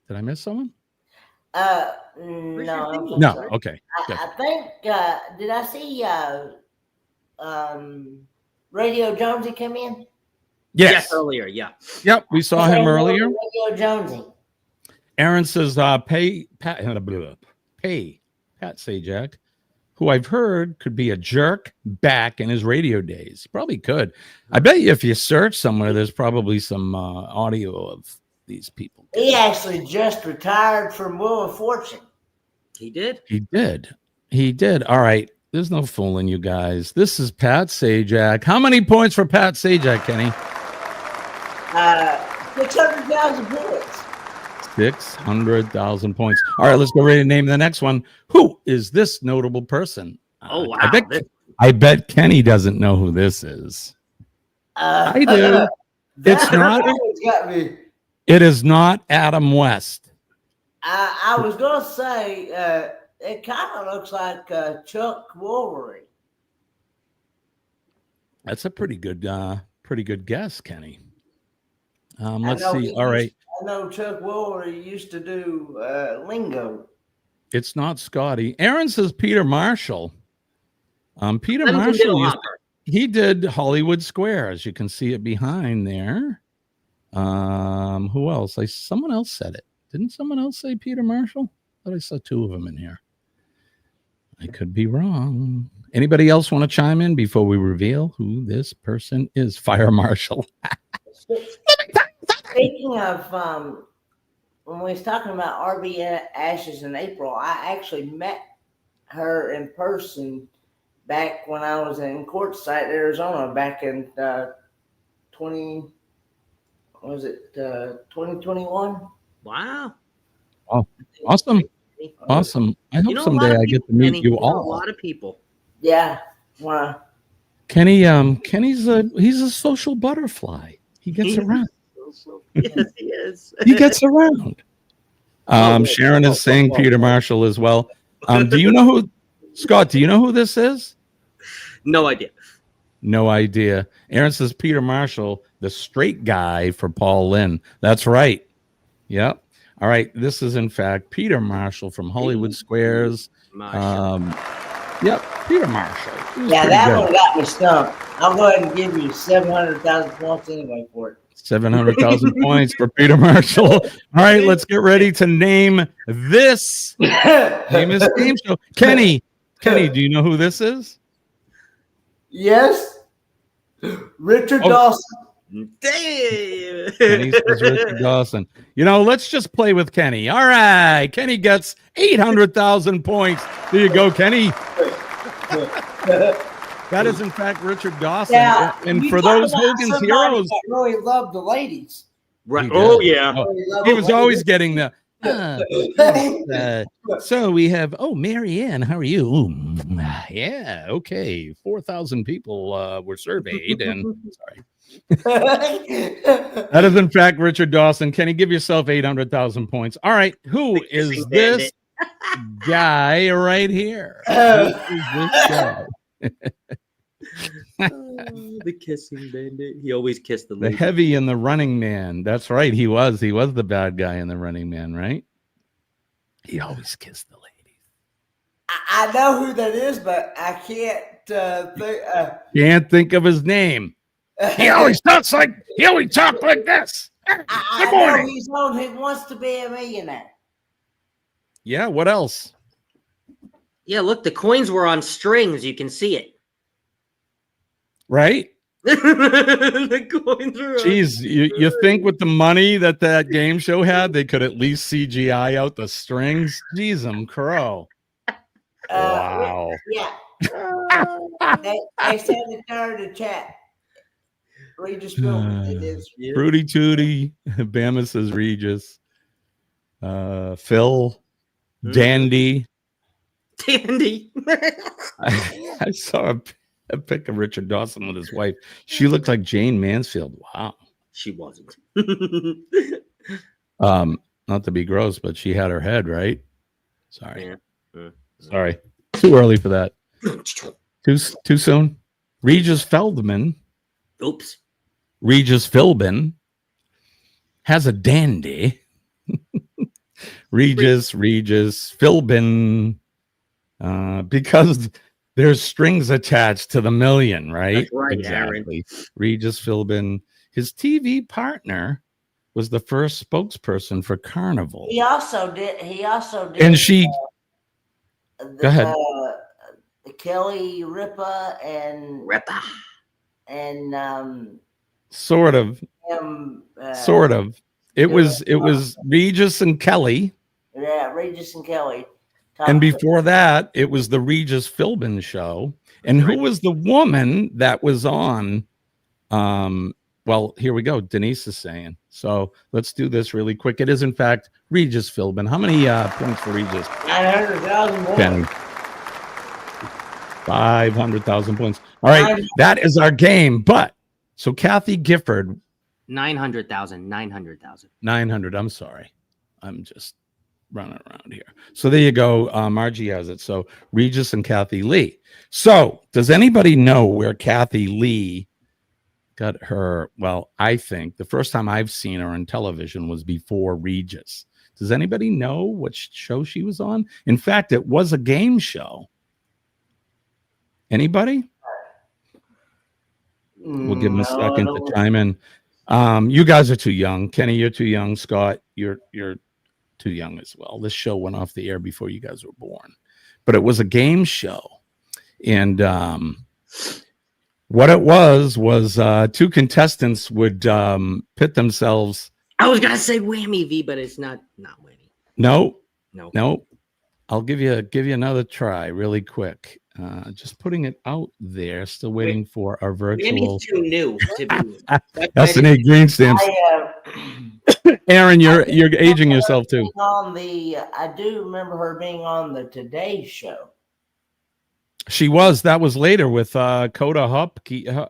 Did I miss someone? No. No. Okay. I think did I see Radio Jonesy come in? Yes, earlier. Yeah. Yep, we saw him earlier. Radio Jonesy. Aaron says, pay Pat Sajak, who I've heard could be a jerk back in his radio days. He probably could. I bet you if you search somewhere, there's probably some audio of these people. He actually just retired from Wheel of Fortune. He did. He did. All right. There's no fooling you guys. This is Pat Sajak. How many points for Pat Sajak, Kenny? 600,000 points. 600,000 points. All right, let's go ready to name the next one. Who is this notable person? Oh, wow. I bet Kenny doesn't know who this is. I do. It's not. Got me. It is not Adam West. I was going to say, it kind of looks like Chuck Woolery. That's a pretty good guess, Kenny. Let's see. All right. I know Chuck Woolery used to do lingo. It's not Scotty. Aaron says Peter Marshall. Peter Marshall, he did Hollywood Square, as you can see it behind there. Who else? Someone else said it. Didn't someone else say Peter Marshall? I thought I saw two of them in here. I could be wrong. Anybody else want to chime in before we reveal who this person is? Fire Marshal. Speaking of, when we was talking about RB Ashes in April, I actually met her in person back when I was in Quartzsite, Arizona, back in 2021? Wow. Oh, awesome. Awesome. I hope someday I get to meet you all. A lot of people. Yeah. Wow. Kenny, he's a social butterfly. He gets around. Yes, he is. He gets around. Sharon is saying Peter Marshall as well. Do you know who, Scott, do you know who this is? No idea. No idea. Aaron says Peter Marshall, the straight guy for Paul Lynn. That's right. Yep. All right. This is, in fact, Peter Marshall from Hollywood Squares. Yep. Peter Marshall. Yeah, that one got me stumped. I'll go ahead and give you 700,000 points anyway for it. 700,000 points for Peter Marshall. All right, let's get ready to name this famous game show. Kenny, do you know who this is? Yes. Richard Dawson. Damn. Kenny says Richard Dawson. Let's just play with Kenny. All right, Kenny gets 800,000 points. There you go, Kenny. That is, in fact, Richard Dawson. Yeah, and for those Hogan's Heroes, that really loved the ladies. Right. Oh, yeah. He was always getting the. So we have. Oh, Marianne, how are you? Ooh, yeah. Okay. 4,000 people were surveyed, and sorry. That is, in fact, Richard Dawson. Can you give yourself 800,000 points? All right. Who is this guy right here? Who is this guy? The kissing bandit. He always kissed the The lady. heavy in the Running Man. That's right. He was the bad guy in the Running Man, right? He always kissed the lady. I know who that is, but I can't think. Can't think of his name. He always talks like this. I know he's on Who Wants to Be a Millionaire. Yeah, what else? Yeah, look, the coins were on strings. You can see it. Right? The coins are Jeez, you think with the money that game show had, they could at least CGI out the strings? Jeez, crow. Wow. Yeah. They said it there in the chat. Regis Philbin. It is. Fruity Tooty. Bama says Regis. Phil. Dandy. Dandy. I saw a pic of Richard Dawson with his wife. She looked like Jane Mansfield. Wow. She wasn't. Not to be gross, but she had her head, right? Sorry. Yeah. Sorry. Too early for that. Too soon. Regis Feldman. Oops. Regis Philbin has a dandy. Regis Philbin. Because there's strings attached to the million, right? That's right, exactly. Aaron. Regis Philbin. His TV partner was the first spokesperson for Carnival. He also did. And she. Go ahead. Kelly Ripa and sort of. Sort of. It was Regis and Kelly. Yeah, Regis and Kelly. And before that, it was the Regis Philbin show. And who was the woman that was on? Well, here we go. Denise is saying. So let's do this really quick. It is, in fact, Regis Philbin. How many points for Regis? 900,000 500,000 points. All right. That is our game. But so Kathy Gifford. 900,000. 900. I'm sorry. I'm just running around here. So there you go. Margie has it. So Regis and Kathy Lee. So does anybody know where Kathy Lee got her? Well, I think the first time I've seen her on television was before Regis. Does anybody know what show she was on? In fact, it was a game show. Anybody? We'll give them a second to chime in. You guys are too young. Kenny, you're too young. Scott, you're too young as well. This show went off the air before you guys were born, but it was a game show. And what it was two contestants would pit themselves. I was gonna say Whammy V, but it's not Whammy. No. I'll give you another try really quick. Just putting it out there. Still waiting for our virtual. Whammy's too new to be. That's an 8 green stamps. Aaron, you're aging yourself too. I do remember her being on the Today Show. She was. That was later with Coda Hump. I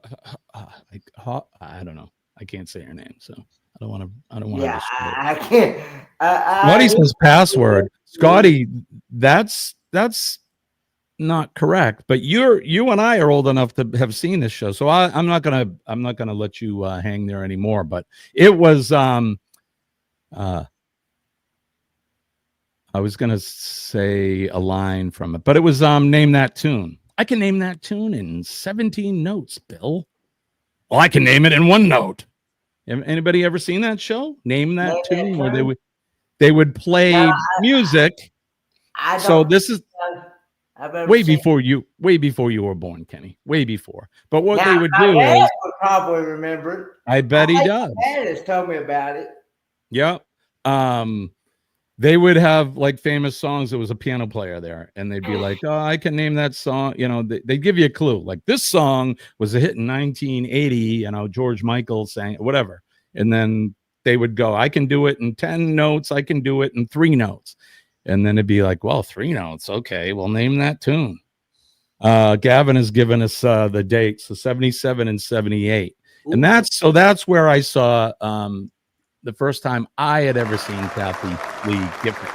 don't know. I can't say her name, so I don't want to. Yeah, I can't. Scotty says password. Scotty, that's not correct. But you and I are old enough to have seen this show, so I'm not gonna let you hang there anymore. But it was. I was gonna say a line from it, but it was name that tune. I can name that tune in 17 notes, Bill. Well, I can name it in 1 note. Anybody ever seen that show? Name that tune, where they would play music. So this is way before you were born, Kenny. Way before. But what they would do is probably remember. I bet he does. Dad has told me about it. Yeah. They would have like famous songs. There was a piano player there, and they'd be like, "Oh, I can name that song." You know, they'd give you a clue. Like this song was a hit in 1980. You know, George Michael sang it, whatever. And then they would go, "I can do it in 10 notes. I can do it in 3 notes." And then it'd be like, "Well, 3 notes. Okay, well, name that tune." Gavin has given us the dates, so 77 and 78, and that's where I saw. The first time I had ever seen Kathy Lee Gifford.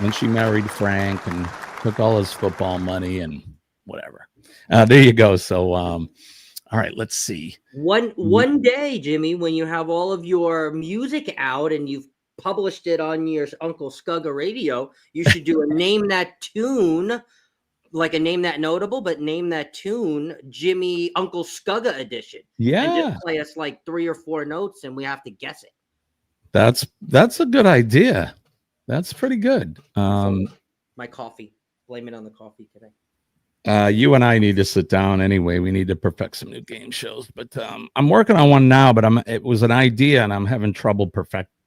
Then she married Frank and took all his football money and whatever. There you go. So, all right, let's see. One day, Jimmy, when you have all of your music out and you've published it on your Uncle Scugga radio, you should do a name that tune, like a name that notable, but name that tune Jimmy Uncle Scugga edition. Yeah. And just play us like 3 or 4 notes and we have to guess it. That's a good idea. That's pretty good. My coffee. Blame it on the coffee today. You and I need to sit down anyway. We need to perfect some new game shows. But I'm working on one now, but it was an idea and I'm having trouble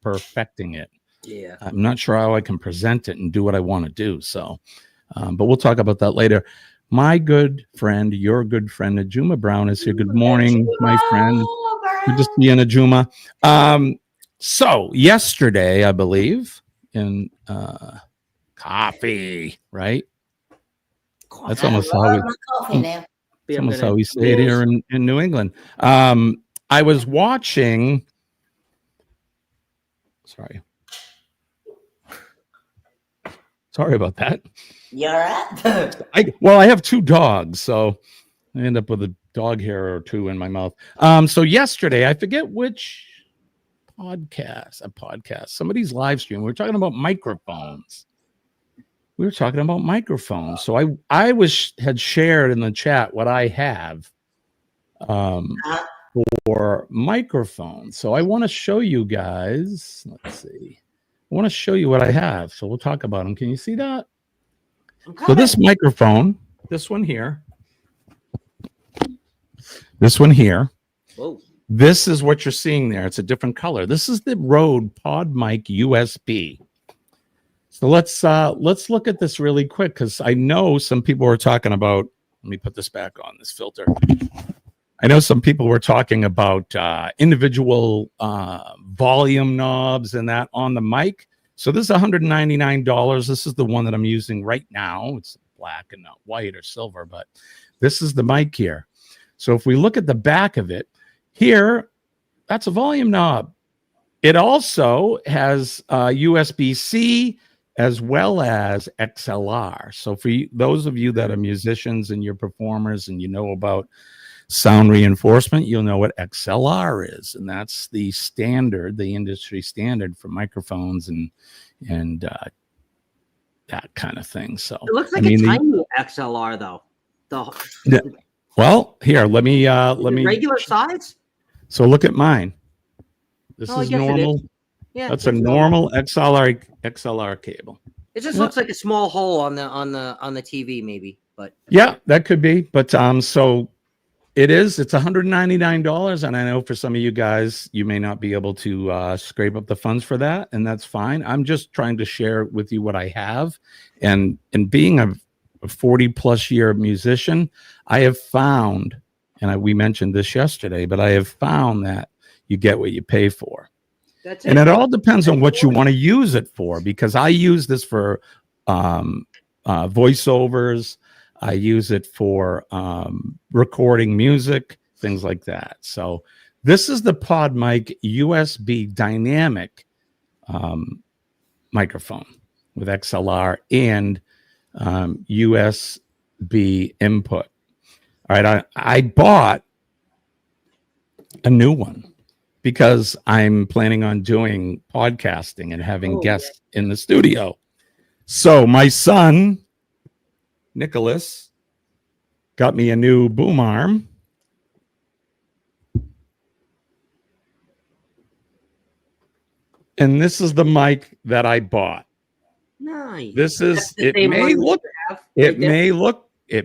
perfecting it. Yeah. I'm not sure how I can present it and do what I want to do. So, but we'll talk about that later. My good friend, your good friend, Najuma Brown is here. Good morning, my friend. Good to see you, Najuma. So yesterday, I believe, in coffee, right? That's almost how we say it here in New England. I was watching. Sorry about that. You're right. I have 2 dogs, so I end up with a dog hair or 2 in my mouth. So yesterday, I forget which podcast, somebody's live stream. We were talking about microphones. So I had shared in the chat what I have for microphones. So I want to show you guys. Let's see. I want to show you what I have. So we'll talk about them. Can you see that? So this microphone, this one here. Whoa. This is what you're seeing there. It's a different color. This is the Rode PodMic USB. So let's look at this really quick because I know some people were talking about. Let me put this back on, this filter. I know some people were talking about individual volume knobs and that on the mic. So this is $199. This is the one that I'm using right now. It's black and not white or silver, but this is the mic here. So if we look at the back of it, here, that's a volume knob. It also has USB-C as well as XLR. So for those of you that are musicians and you're performers and you know about sound reinforcement, you'll know what XLR is. And that's the standard, the industry standard for microphones and that kind of thing. So it looks like a tiny XLR though. Well, here, let me regular size. So look at mine. This is normal. Yeah, that's a normal XLR cable. It just looks like a small hole on the TV, maybe. But yeah, that could be. But so it's $199, and I know for some of you guys, you may not be able to scrape up the funds for that, and that's fine. I'm just trying to share with you what I have, and being a 40+ year musician, I have found, and we mentioned this yesterday, but I have found that you get what you pay for. That's it. And it all depends on what you want to use it for, because I use this for voiceovers. I use it for recording music, things like that. So this is the PodMic USB dynamic microphone with XLR and USB input. All right, I bought a new one because I'm planning on doing podcasting and having guests in the studio. So my son, Nicholas, got me a new boom arm. And this is the mic that I bought. Nice. This is it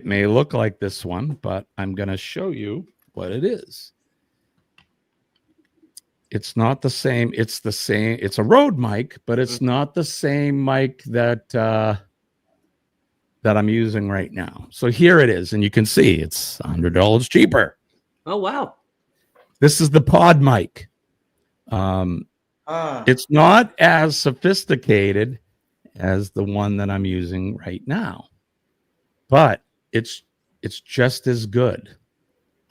may look like this one, but I'm going to show you what it is. It's not the same. It's the same. It's a Rode mic, but it's not the same mic that I'm using right now. So here it is, and you can see it's $100 cheaper. Oh wow! This is the PodMic. It's not as sophisticated as the one that I'm using right now, but it's just as good.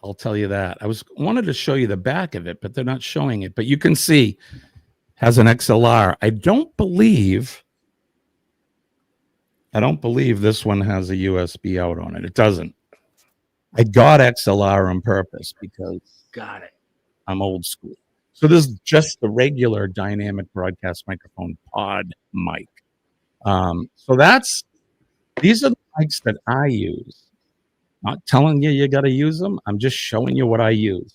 I'll tell you that. I wanted to show you the back of it, but they're not showing it. But you can see has an XLR. I don't believe this one has a USB out on it. It doesn't. I got XLR on purpose because Got it. I'm old school. So this is just the regular dynamic broadcast microphone pod mic. So these are the mics that I use. Not telling you got to use them. I'm just showing you what I use.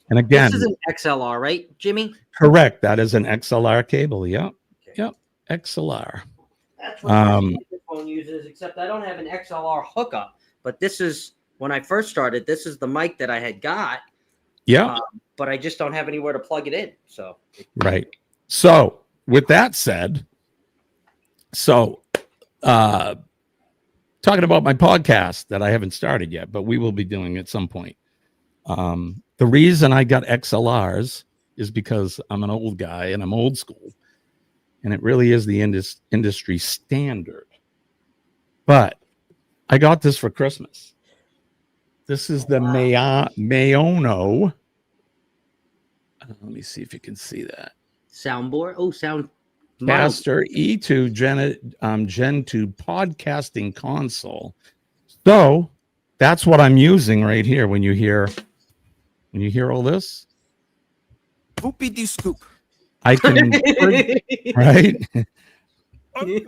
And again, this is an XLR, right, Jimmy? Correct. That is an XLR cable. Yep. Okay. Yep. XLR. That's what my microphone uses, except I don't have an XLR hookup. But this is, when I first started, this is the mic that I had got. Yeah. But I just don't have anywhere to plug it in. So right. So with that said, talking about my podcast that I haven't started yet, but we will be doing at some point. The reason I got XLRs is because I'm an old guy and I'm old school, and it really is the industry standard. But I got this for Christmas. This is the Mayono. Let me see if you can see that. Soundboard. Oh, sound. Caster E2 Gen 2 podcasting console. So that's what I'm using right here. When you hear all this, Poopy scoop. I can right.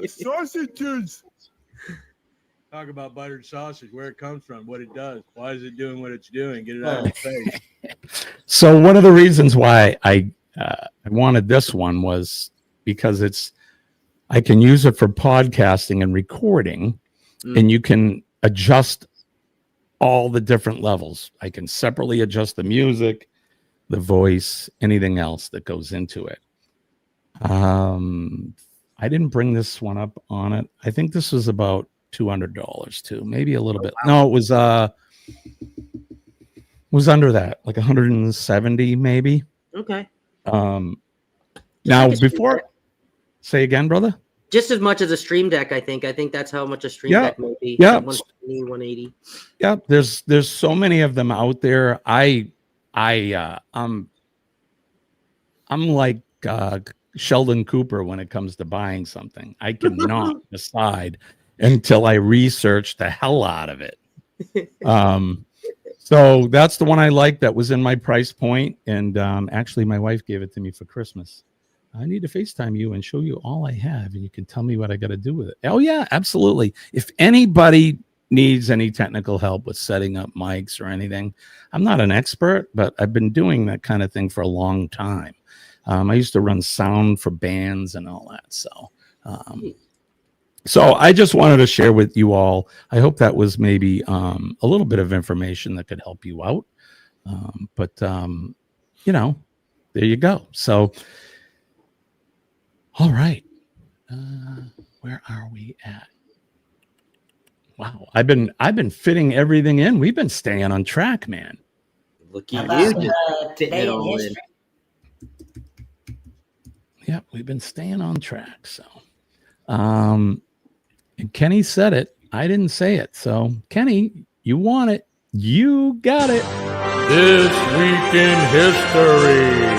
Sausages. Talk about buttered sausage, where it comes from, what it does, why is it doing what it's doing? Get it out of the face. So one of the reasons why I wanted this one was because I can use it for podcasting and recording, and you can adjust all the different levels. I can separately adjust the music, the voice, anything else that goes into it. I didn't bring this one up on it. I think this was about $200 too, maybe a little bit. No, it was under that, like 170 maybe. Okay. Now before, say again, brother. Just as much as a Stream Deck, I think. I think that's how much a Stream Deck might be. Yeah. 170, 180. Yeah. There's so many of them out there. I'm like Sheldon Cooper when it comes to buying something. I cannot decide until I research the hell out of it. So that's the one I like that was in my price point. And actually, my wife gave it to me for Christmas. I need to FaceTime you and show you all I have, and you can tell me what I got to do with it. Oh, yeah, absolutely. If anybody needs any technical help with setting up mics or anything, I'm not an expert, but I've been doing that kind of thing for a long time. I used to run sound for bands and all that. So I just wanted to share with you all. I hope that was maybe a little bit of information that could help you out. But there you go. So, all right. Where are we at? Wow. I've been fitting everything in. We've been staying on track, man. Look at you. Today in history. Yeah, we've been staying on track. So, and Kenny said it. I didn't say it. So, Kenny, you want it. You got it. This Week in History.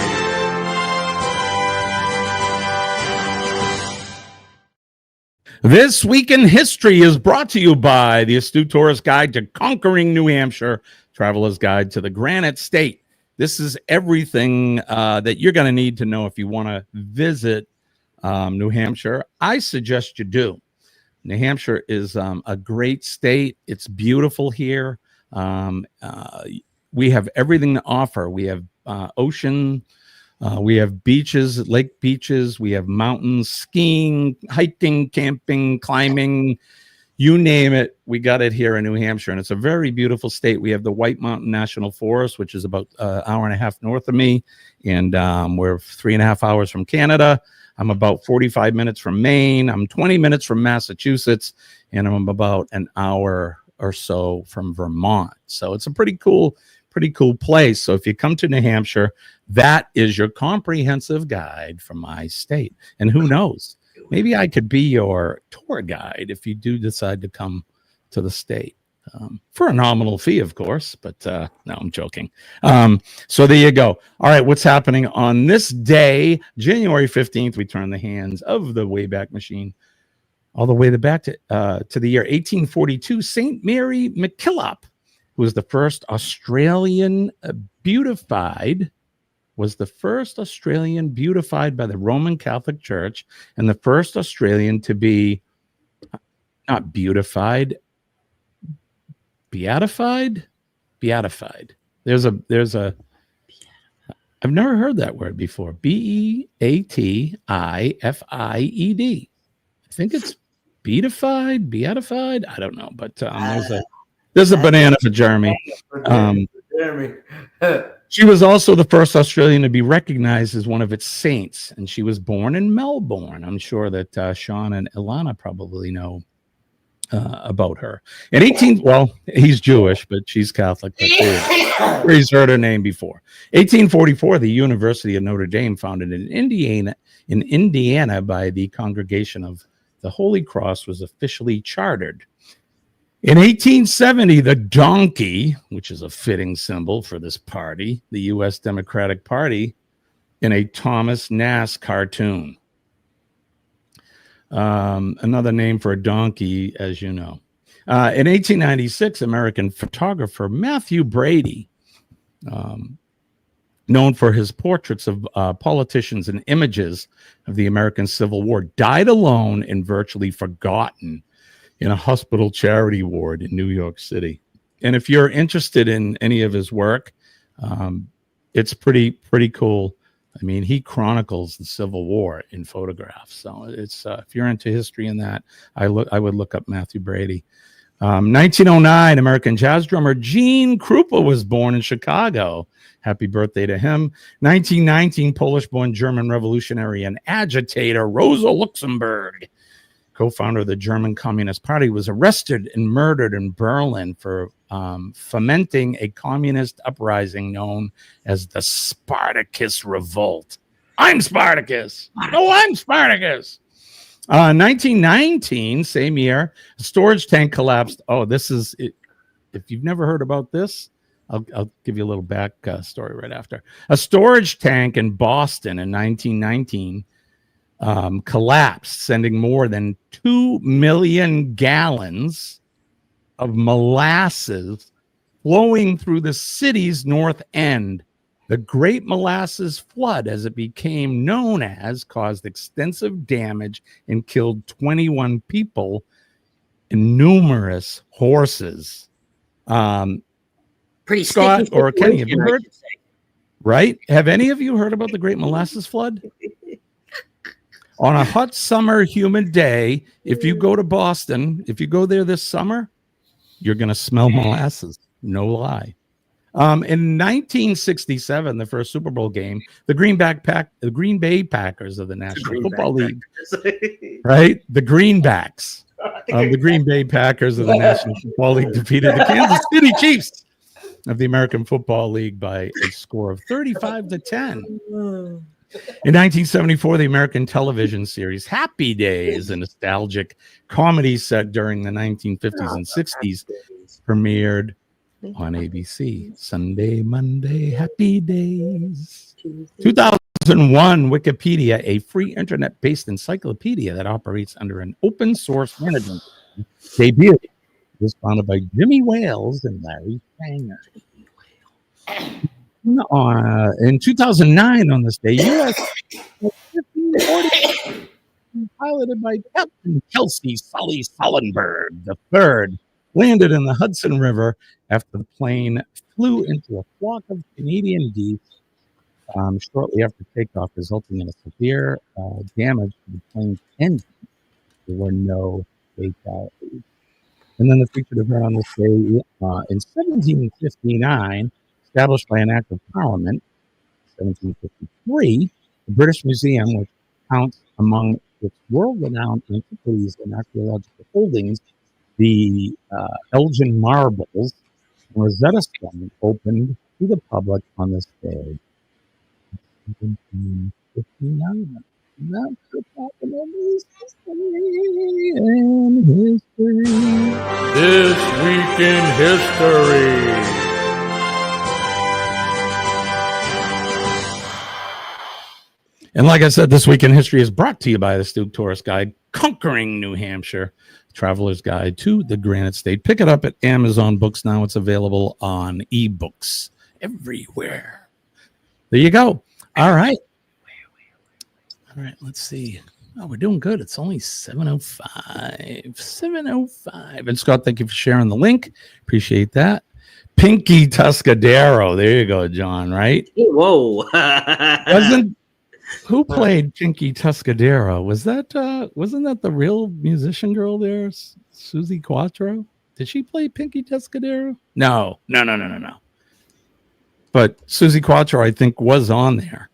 This Week in History is brought to you by the Astute Tourist Guide to Conquering New Hampshire, Traveler's Guide to the Granite State. This is everything that you're going to need to know if you want to visit New Hampshire. I suggest you do. New Hampshire is a great state. It's beautiful here. We have everything to offer. We have ocean. We have beaches, lake beaches. We have mountains, skiing, hiking, camping, climbing, you name it. We got it here in New Hampshire, and it's a very beautiful state. We have the White Mountain National Forest, which is about an hour and a half north of me, and we're 3.5 hours from Canada. I'm about 45 minutes from Maine. I'm 20 minutes from Massachusetts, and I'm about an hour or so from Vermont. So it's a pretty cool place. So if you come to New Hampshire, that is your comprehensive guide for my state. And who knows, maybe I could be your tour guide if you do decide to come to the state. For a nominal fee, of course, but no, I'm joking. So there you go. All right, what's happening on this day, January 15th? We turn the hands of the Wayback Machine all the way back to the year 1842. St. Mary MacKillop who was the first Australian beautified by the Roman Catholic Church, and the first Australian to be not beatified. There's a I've never heard that word before. Beatified. I think it's beatified. I don't know, but there's a banana for Jeremy. She was also the first Australian to be recognized as one of its saints, and she was born in Melbourne. I'm sure that Sean and Ilana probably know about her. He's Jewish, but she's Catholic. But he's heard her name before. 1844, the University of Notre Dame, founded in Indiana by the Congregation of the Holy Cross, was officially chartered. In 1870, the donkey, which is a fitting symbol for this party, the U.S. Democratic Party, in a Thomas Nast cartoon. Another name for a donkey, as you know. In 1896, American photographer Matthew Brady, known for his portraits of politicians and images of the American Civil War, died alone and virtually forgotten in a hospital charity ward in New York City. And if you're interested in any of his work, it's pretty cool. I mean, he chronicles the Civil War in photographs. So it's if you're into history and that, I would look up Matthew Brady. 1909, American jazz drummer Gene Krupa was born in Chicago. Happy birthday to him. 1919, Polish-born German revolutionary and agitator Rosa Luxemburg, co-founder of the German Communist Party, was arrested and murdered in Berlin for fomenting a communist uprising known as the Spartacus Revolt. I'm Spartacus. No, I'm Spartacus. 1919, same year, a storage tank collapsed. Oh, this is it. If you've never heard about this, I'll give you a little back story right after. A storage tank in Boston in 1919 collapsed, sending more than 2 million gallons of molasses flowing through the city's north end. The Great Molasses Flood, as it became known as, caused extensive damage and killed 21 people and numerous horses. Pretty Scott or Kenny, have you heard? Right? Have any of you heard about the Great Molasses Flood? On a hot summer, humid day, if you go to Boston, if you go there this summer, you're going to smell molasses. No lie. In 1967, the first Super Bowl game, the Green Bay Packers of the National Football League, right? The Greenbacks of the Green Bay Packers of the National Football League defeated the Kansas City Chiefs of the American Football League by a score of 35-10. In 1974, the American television series Happy Days, a nostalgic comedy set during the 1950s and 60s, premiered on ABC. Sunday, Monday, Happy Days. 2001, Wikipedia, a free internet-based encyclopedia that operates under an open source management, debuted. It was founded by Jimmy Wales and Larry Sanger. In 2009, on this day, U.S. piloted by Captain Kelsey Sully Sullenberg III, landed in the Hudson River after the plane flew into a flock of Canadian geese shortly after takeoff, resulting in a severe damage to the plane's engine. There were no fatalities. And then the featured event on this day, in 1759, established by an act of Parliament, 1753, the British Museum, which counts among its world-renowned antiquities and archaeological holdings the Elgin Marbles and Rosetta Stone, opened to the public on this day. 1759. That's what's happening in history. This Week in History. And like I said, This Week in History is brought to you by the Astute Tourist Guide, Conquering New Hampshire, Traveler's Guide to the Granite State. Pick it up at Amazon Books now. It's available on ebooks everywhere. There you go. All right. All right, let's see. Oh, we're doing good. It's only 7:05. 7:05. And Scott, thank you for sharing the link. Appreciate that. Pinky Tuscadero. There you go, John, right? Whoa. Who played Pinky Tuscadero? Wasn't that the real musician girl there, Susie Quattro? Did she play Pinky Tuscadero? No. But Susie Quattro, I think, was on there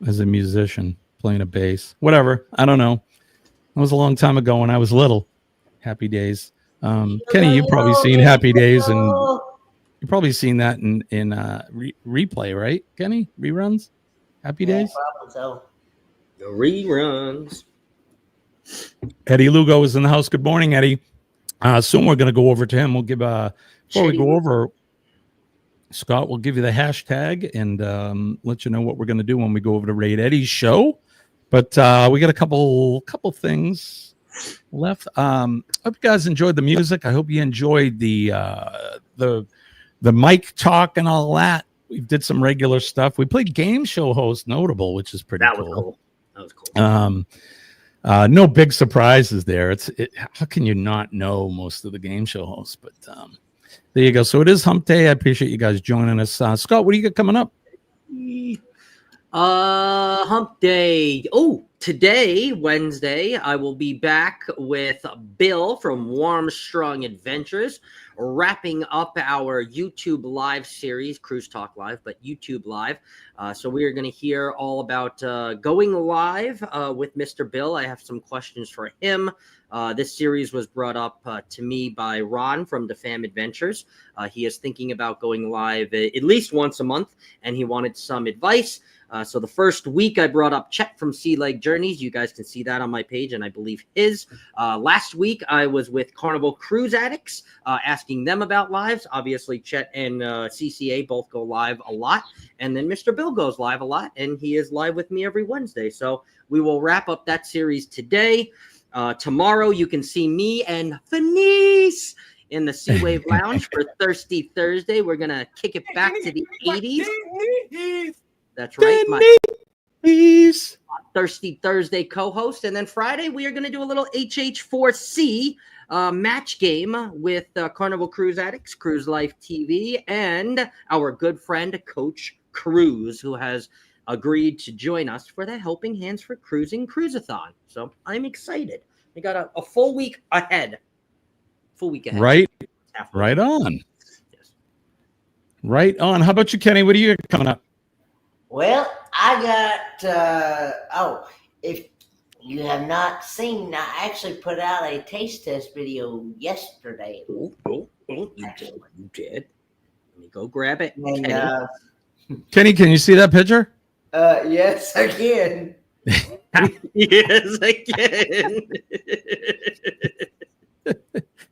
as a musician playing a bass. Whatever. I don't know. It was a long time ago when I was little. Happy Days. Kenny, you've probably seen Happy Days, and you've probably seen that in replay, right, Kenny? Reruns? Happy Days? Probably so. The reruns. Eddie Lugo is in the house. Good morning, Eddie. Soon we're going to go over to him. We'll give before we go over, Scott, we'll give you the hashtag and let you know what we're going to do when we go over to Raid Eddie's show. But we got a couple things left. Hope you guys enjoyed the music. I hope you enjoyed the mic talk and all that. We did some regular stuff. We played Game Show Host Notable, which is pretty cool. That was cool. No big surprises there. How can you not know most of the game show hosts? But there you go. So it is Hump Day. I appreciate you guys joining us. Scott, what do you got coming up? Hump Day. Oh, today, Wednesday, I will be back with Bill from Warm Strong Adventures, wrapping up our YouTube live series, Cruise Talk Live, but YouTube live. So we are going to hear all about going live with Mr. Bill. I have some questions for him. This series was brought up to me by Ron from the Fam Adventures. He is thinking about going live at least once a month, and he wanted some advice. So the first week I brought up Chet from Sea Leg Journeys. You guys can see that on my page, and I believe his. Last week I was with Carnival Cruise Addicts, asking them about lives. Obviously, Chet and CCA both go live a lot, and then Mr. Bill goes live a lot, and he is live with me every Wednesday. So we will wrap up that series today. Tomorrow you can see me and Fenice in the Sea Wave Lounge for Thirsty Thursday. We're going to kick it back to the 80s. That's right. My Thirsty Thursday co-host. And then Friday, we are going to do a little HH4C match game with Carnival Cruise Addicts, Cruise Life TV, and our good friend, Coach Cruz, who has agreed to join us for the Helping Hands for Cruising Cruiseathon. So I'm excited. We got a full week ahead. Right on. Yes. Right on. How about you, Kenny? What are you coming up? Well, I got, if you have not seen, I actually put out a taste test video yesterday. You did. Let me go grab it. And, Kenny, can you see that picture? Yes, I can. Yes, I can.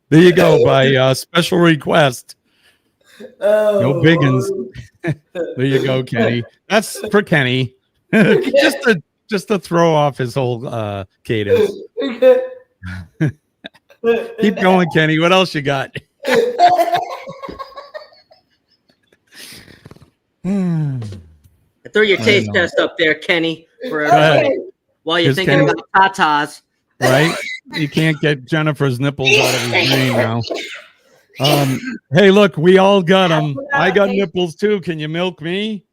There you go, by special request. Oh, no biggins. There you go, Kenny. That's for Kenny. just to throw off his whole cadence. Keep going, Kenny. What else you got? Throw your taste test up there, Kenny, for everybody. While you're thinking about tatas. Right? You can't get Jennifer's nipples out of his brain now. Hey, look, we all got them. I got nipples too. Can you milk me?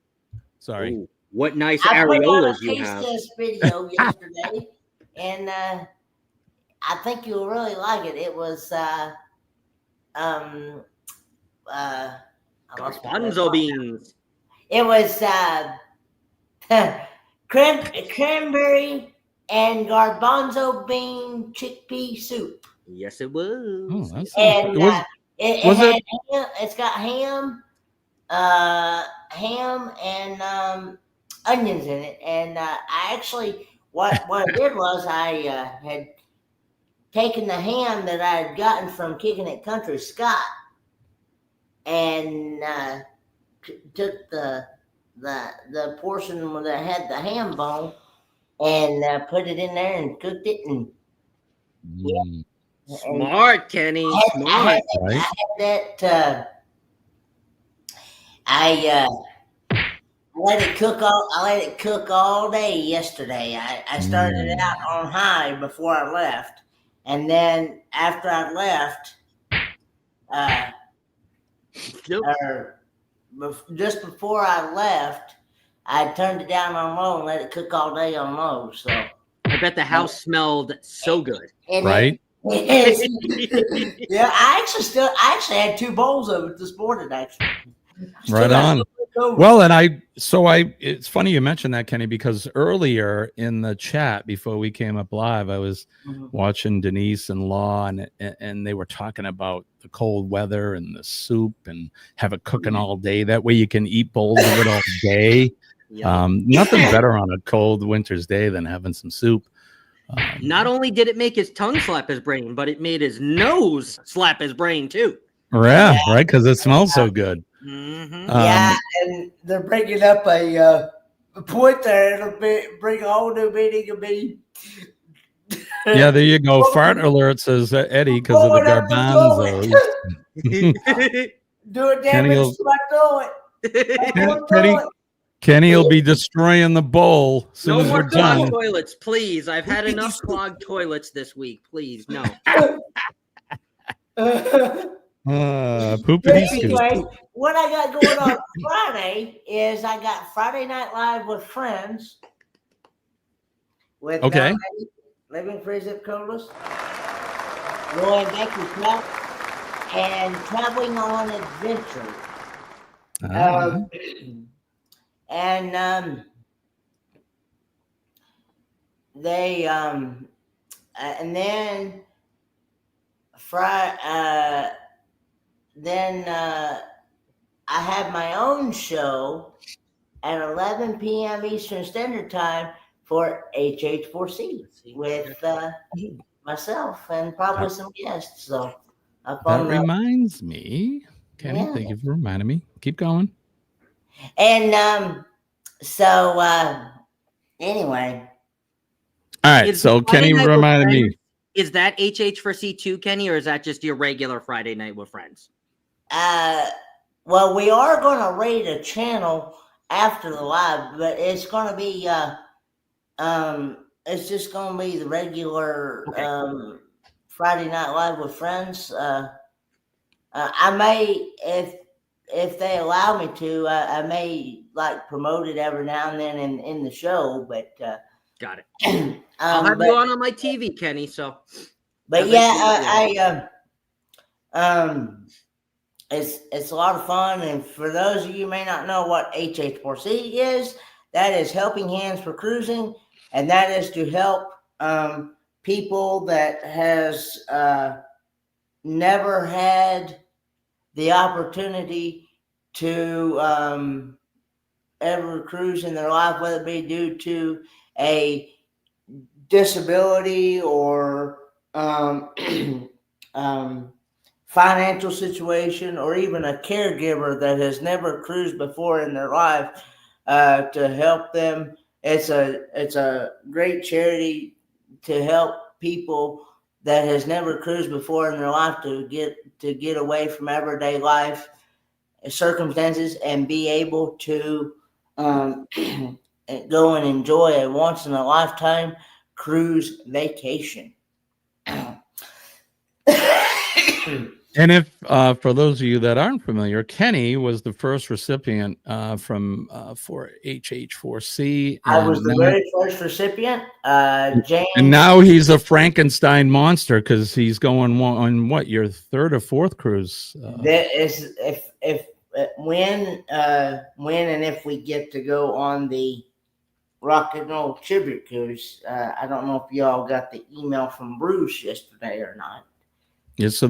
Sorry. Ooh, what nice areolas you I have. put out a taste test video yesterday, and I think you'll really like it. It was garbanzo beans. It was cranberry and garbanzo bean chickpea soup. Yes, it was. Oh, that's And it's got ham and onions in it. And I actually, what I did was I had taken the ham that I had gotten from Kicking It Country Scott and took the portion that had the ham bone and put it in there and cooked it. And Smart, Kenny. I Smart. had that. I let it cook all. I let it cook all day yesterday. I started it out on high before I left, and then after I left, or just before I left, I turned it down on low and let it cook all day on low. So I bet the house smelled so good. Right? Yeah, I actually had 2 bowls of it this morning. Actually, Right on. Well, and it's funny you mentioned that, Kenny, because earlier in the chat before we came up live, I was watching Denise and Law, and they were talking about the cold weather and the soup and have it cooking all day. That way you can eat bowls of it all day. Nothing better on a cold winter's day than having some soup. Not only did it make his tongue slap his brain, but it made his nose slap his brain too. Yeah, right, because it smells so good. Yeah, and they're bringing up a point there. It'll bring a whole new meaning of me. Yeah, there you go. Fart alert, says Eddie, because of the garbanzos. Do it damage to my toilet. Kenny will be destroying the bowl as soon No as more we're done. clogged toilets, please. I've had enough clogged toilets this week. Please, no. Poopity scoop. Anyway, what I got going on Friday is I got Friday Night Live with Friends. With Living Free Zip Codeless, Roy and Becky Clark, and Traveling on Adventure. And they and then I have my own show at 11 p.m. Eastern Standard Time for HH4C with myself and probably some guests. So that reminds me, Kenny, thank you for reminding me. Keep going. And anyway. All right, so Kenny reminded me. Is that HH4C2, Kenny, or is that just your regular Friday Night with Friends? Well, we are going to raid a channel after the live, but it's going to be it's just going to be the regular Friday Night Live with Friends. I may, if they allow me to, I may like promote it every now and then in the show, but got it. I'll have you on my TV, Kenny. So, but it's a lot of fun. And for those of you who may not know what HH4C is, that is Helping Hands for Cruising, and that is to help people that has never had the opportunity to ever cruise in their life, whether it be due to a disability or financial situation, or even a caregiver that has never cruised before in their life, to help them. It's a great charity to help people that has never cruised before in their life to get away from everyday life circumstances and be able to go and enjoy a once in a lifetime cruise vacation. And if for those of you that aren't familiar, Kenny was the first recipient for HH4C. I was the very first recipient. James, and now he's a Frankenstein monster because he's going on what, your third or fourth cruise? That is when and if we get to go on the Rock and Roll Tribute Cruise. I don't know if y'all got the email from Bruce yesterday or not. Yeah, so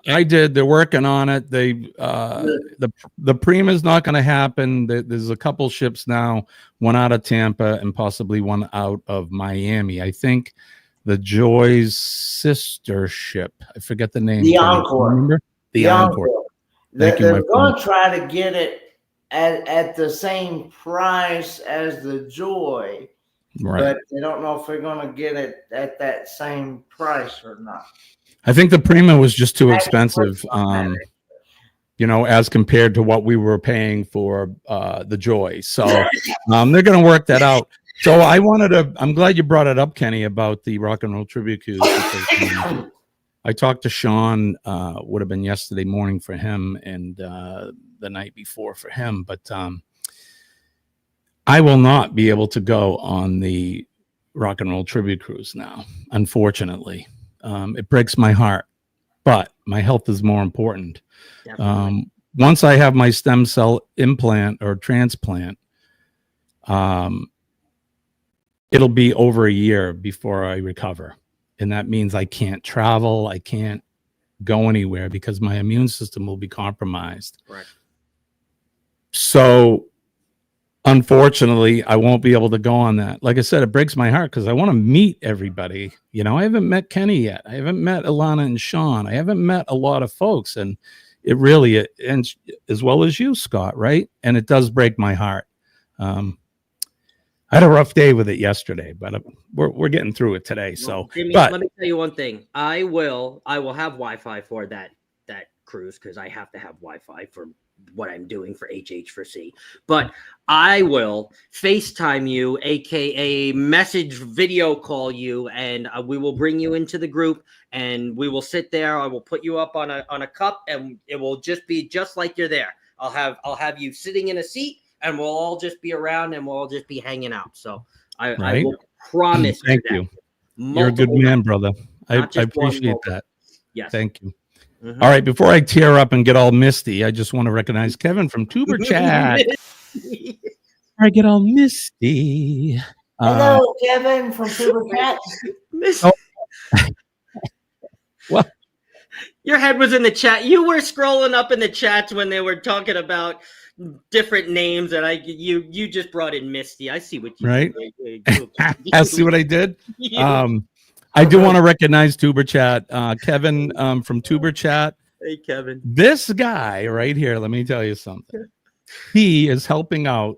I did. They're working on it. The Prima's not going to happen. There's a couple ships now, one out of Tampa and possibly one out of Miami. I think the Joy's sister ship. I forget the name. The Encore. Remember? The Encore. They're going to try to get it at the same price as the Joy. Right. But they don't know if they're going to get it at that same price or not. I think the Prima was just too expensive, as compared to what we were paying for the Joy. So they're going to work that out. So I'm glad you brought it up, Kenny, about the Rock and Roll Tribute Cruise, because I talked to Sean, would have been yesterday morning for him and the night before for him, but I will not be able to go on the Rock and Roll Tribute Cruise now, unfortunately. It breaks my heart, but my health is more important. Once I have my stem cell implant or transplant, it'll be over a year before I recover. And that means I can't travel. I can't go anywhere because my immune system will be compromised. Right. So unfortunately, I won't be able to go on that. Like I said, it breaks my heart because I want to meet everybody. I haven't met Kenny yet. I haven't met Alana and Sean. I haven't met a lot of folks. And it really, and as well as you, Scott, right? And it does break my heart. I had a rough day with it yesterday, but we're getting through it today. So, Jimmy, but let me tell you one thing. I will have Wi-Fi for that cruise because I have to have Wi-Fi for what I'm doing for HH for C. But I will FaceTime you, aka message video call you, and we will bring you into the group, and we will sit there. I will put you up on a cup, and it will just be just like you're there. I'll have you sitting in a seat, and we'll all just be around, and we'll all just be hanging out. So I will promise. Thank you. You're a good man, brother. I appreciate that. Yes. Thank you. All right, before I tear up and get all misty, I just want to recognize Kevin from Tuber Chat. I get all misty. Hello, Kevin from Tuber Chat. What? Your head was in the chat. You were scrolling up in the chats when they were talking about different names, and you just brought in Misty. I see what you did. I see what I did. I do want to recognize Tuber Chat. Kevin from Tuber Chat. Hey, Kevin. This guy right here, let me tell you something. He is helping out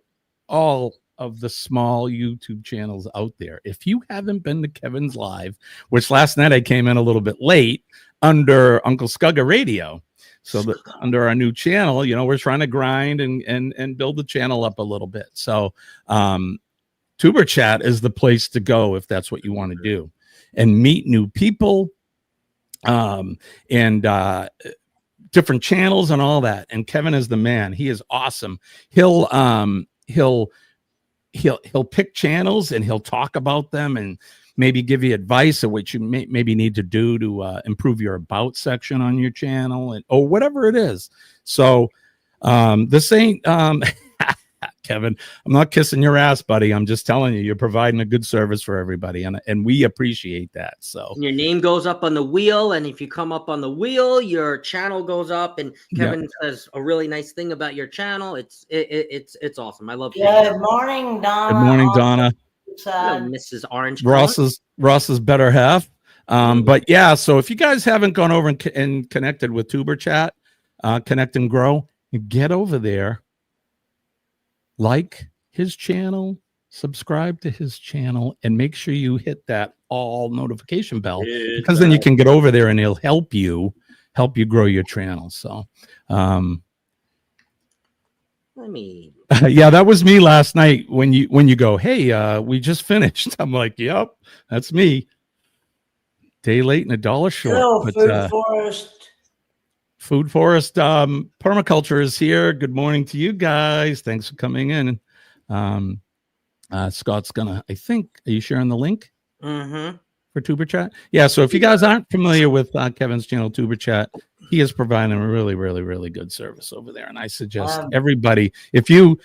all of the small YouTube channels out there. If you haven't been to Kevin's live, which last night I came in a little bit late under Uncle Scugga Radio. So under our new channel, we're trying to grind and build the channel up a little bit. So Tuber Chat is the place to go if that's what you want to do. And meet new people and different channels and all that. And Kevin is the man. He is awesome. He'll pick channels and he'll talk about them and maybe give you advice of what you maybe need to do to improve your about section on your channel or whatever it is. So this ain't Kevin, I'm not kissing your ass, buddy. I'm just telling you, you're providing a good service for everybody, and we appreciate that. So your name goes up on the wheel, and if you come up on the wheel, your channel goes up. And Kevin says a really nice thing about your channel. It's awesome. I love it. Good morning, Donna. Good morning, Donna. Hello, Mrs. Orange. Ross's better half. But yeah, so if you guys haven't gone over and connected with Tuber Chat, Connect and Grow, get over there. Like his channel, subscribe to his channel, and make sure you hit that all notification bell because then you can get over there and he'll help you grow your channel. So, yeah, that was me last night when you go, hey, we just finished. I'm like, yep, that's me. Day late and a dollar short. Hello, but, Food Forest. Food Forest Permaculture is here. Good morning to you guys. Thanks for coming in. Scott's gonna, I think, are you sharing the link for Tuber Chat? Yeah, so if you guys aren't familiar with Kevin's channel, Tuber Chat, he is providing a really, really, really good service over there. And I suggest everybody, if you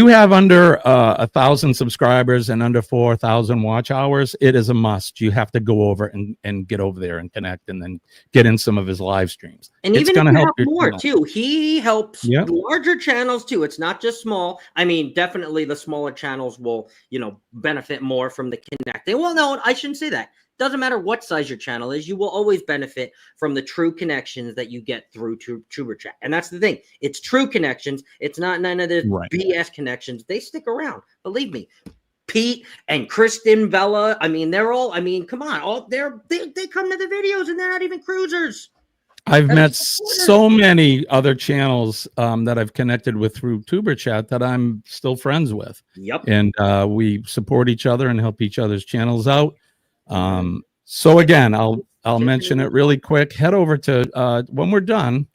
have under 1,000 subscribers and under 4,000 watch hours, it is a must. You have to go over and get over there and connect and then get in some of his live streams. And it's even if you help have more channel. too, he helps larger channels too. It's not just small. I mean, definitely the smaller channels will, benefit more from the connecting. Well, no, I shouldn't say that. Doesn't matter what size your channel is, you will always benefit from the true connections that you get through Tuber Chat. And that's the thing. It's true connections. It's not none of this BS connections. They stick around. Believe me. Pete and Kristen Bella. I mean, they're all. I mean, come on, they come to the videos and they're not even cruisers. I've met so many other channels that I've connected with through Tuber Chat that I'm still friends with. Yep. And we support each other and help each other's channels out. So again, I'll mention it really quick. Head over to when we're done,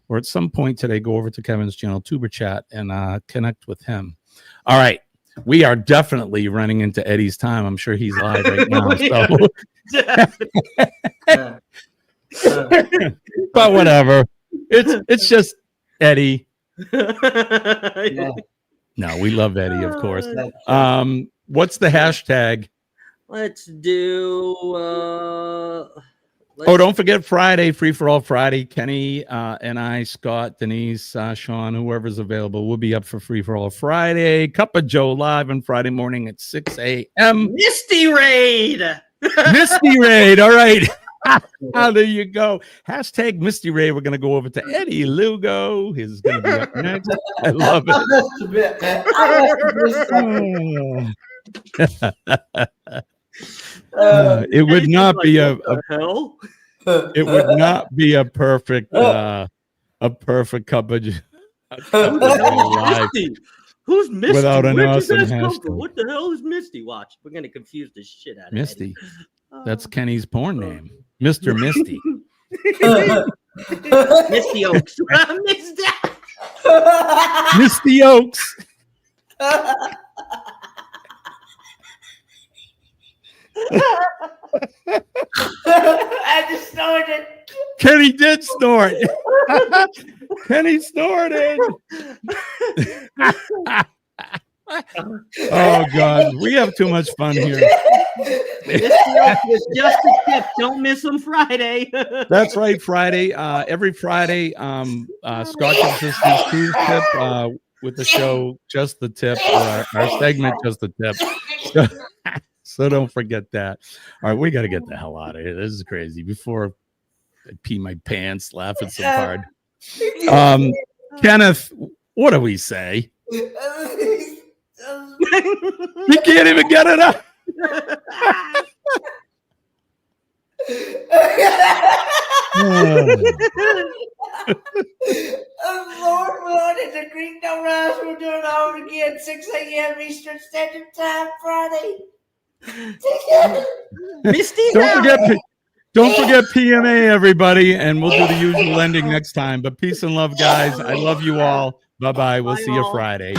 or at some point today, go over to Kevin's channel, Tuber Chat, and connect with him. All right. We are definitely running into Eddie's time. I'm sure he's live right now. But whatever. It's just Eddie. Yeah. No, we love Eddie, of course. What's the hashtag? Let's do don't forget Friday, Free for All Friday. Kenny and I, Scott, Denise, Sean, whoever's available, we'll be up for Free for All Friday. Cup of Joe live on Friday morning at 6 a.m. Misty Raid. Misty Raid. All right. There you go. Hashtag Misty Raid. We're going to go over to Eddie Lugo. He's going to be up next. I love it. It would not be it would not be a perfect cup of Misty? Who's Misty? Without an Where'd awesome you guys come hashtag. from? What the hell is Misty? Watch, we're gonna confuse the shit out of Misty. Eddie. That's Kenny's porn name, Mr. Misty. Misty Oaks. Misty Oaks. I just snorted. Kenny did snort. Kenny snorted. Oh God, we have too much fun here. This was just a tip. Don't miss them Friday. That's right, Friday. Every Friday, Scott gives us his cruise tip with the show, Just the Tip, our segment, Just the Tip. So don't forget that. All right, we got to get the hell out of here. This is crazy. Before I pee my pants laughing so hard. Kenneth, what do we say? You can't even get it up. Lord willing, the Greek don't rise. We're doing it all again. 6 a.m. Eastern Standard Time, Friday. Misty, don't forget PMA, everybody, and we'll do the usual ending next time. But peace and love, guys. I love you all. Bye-bye. We'll see you Friday.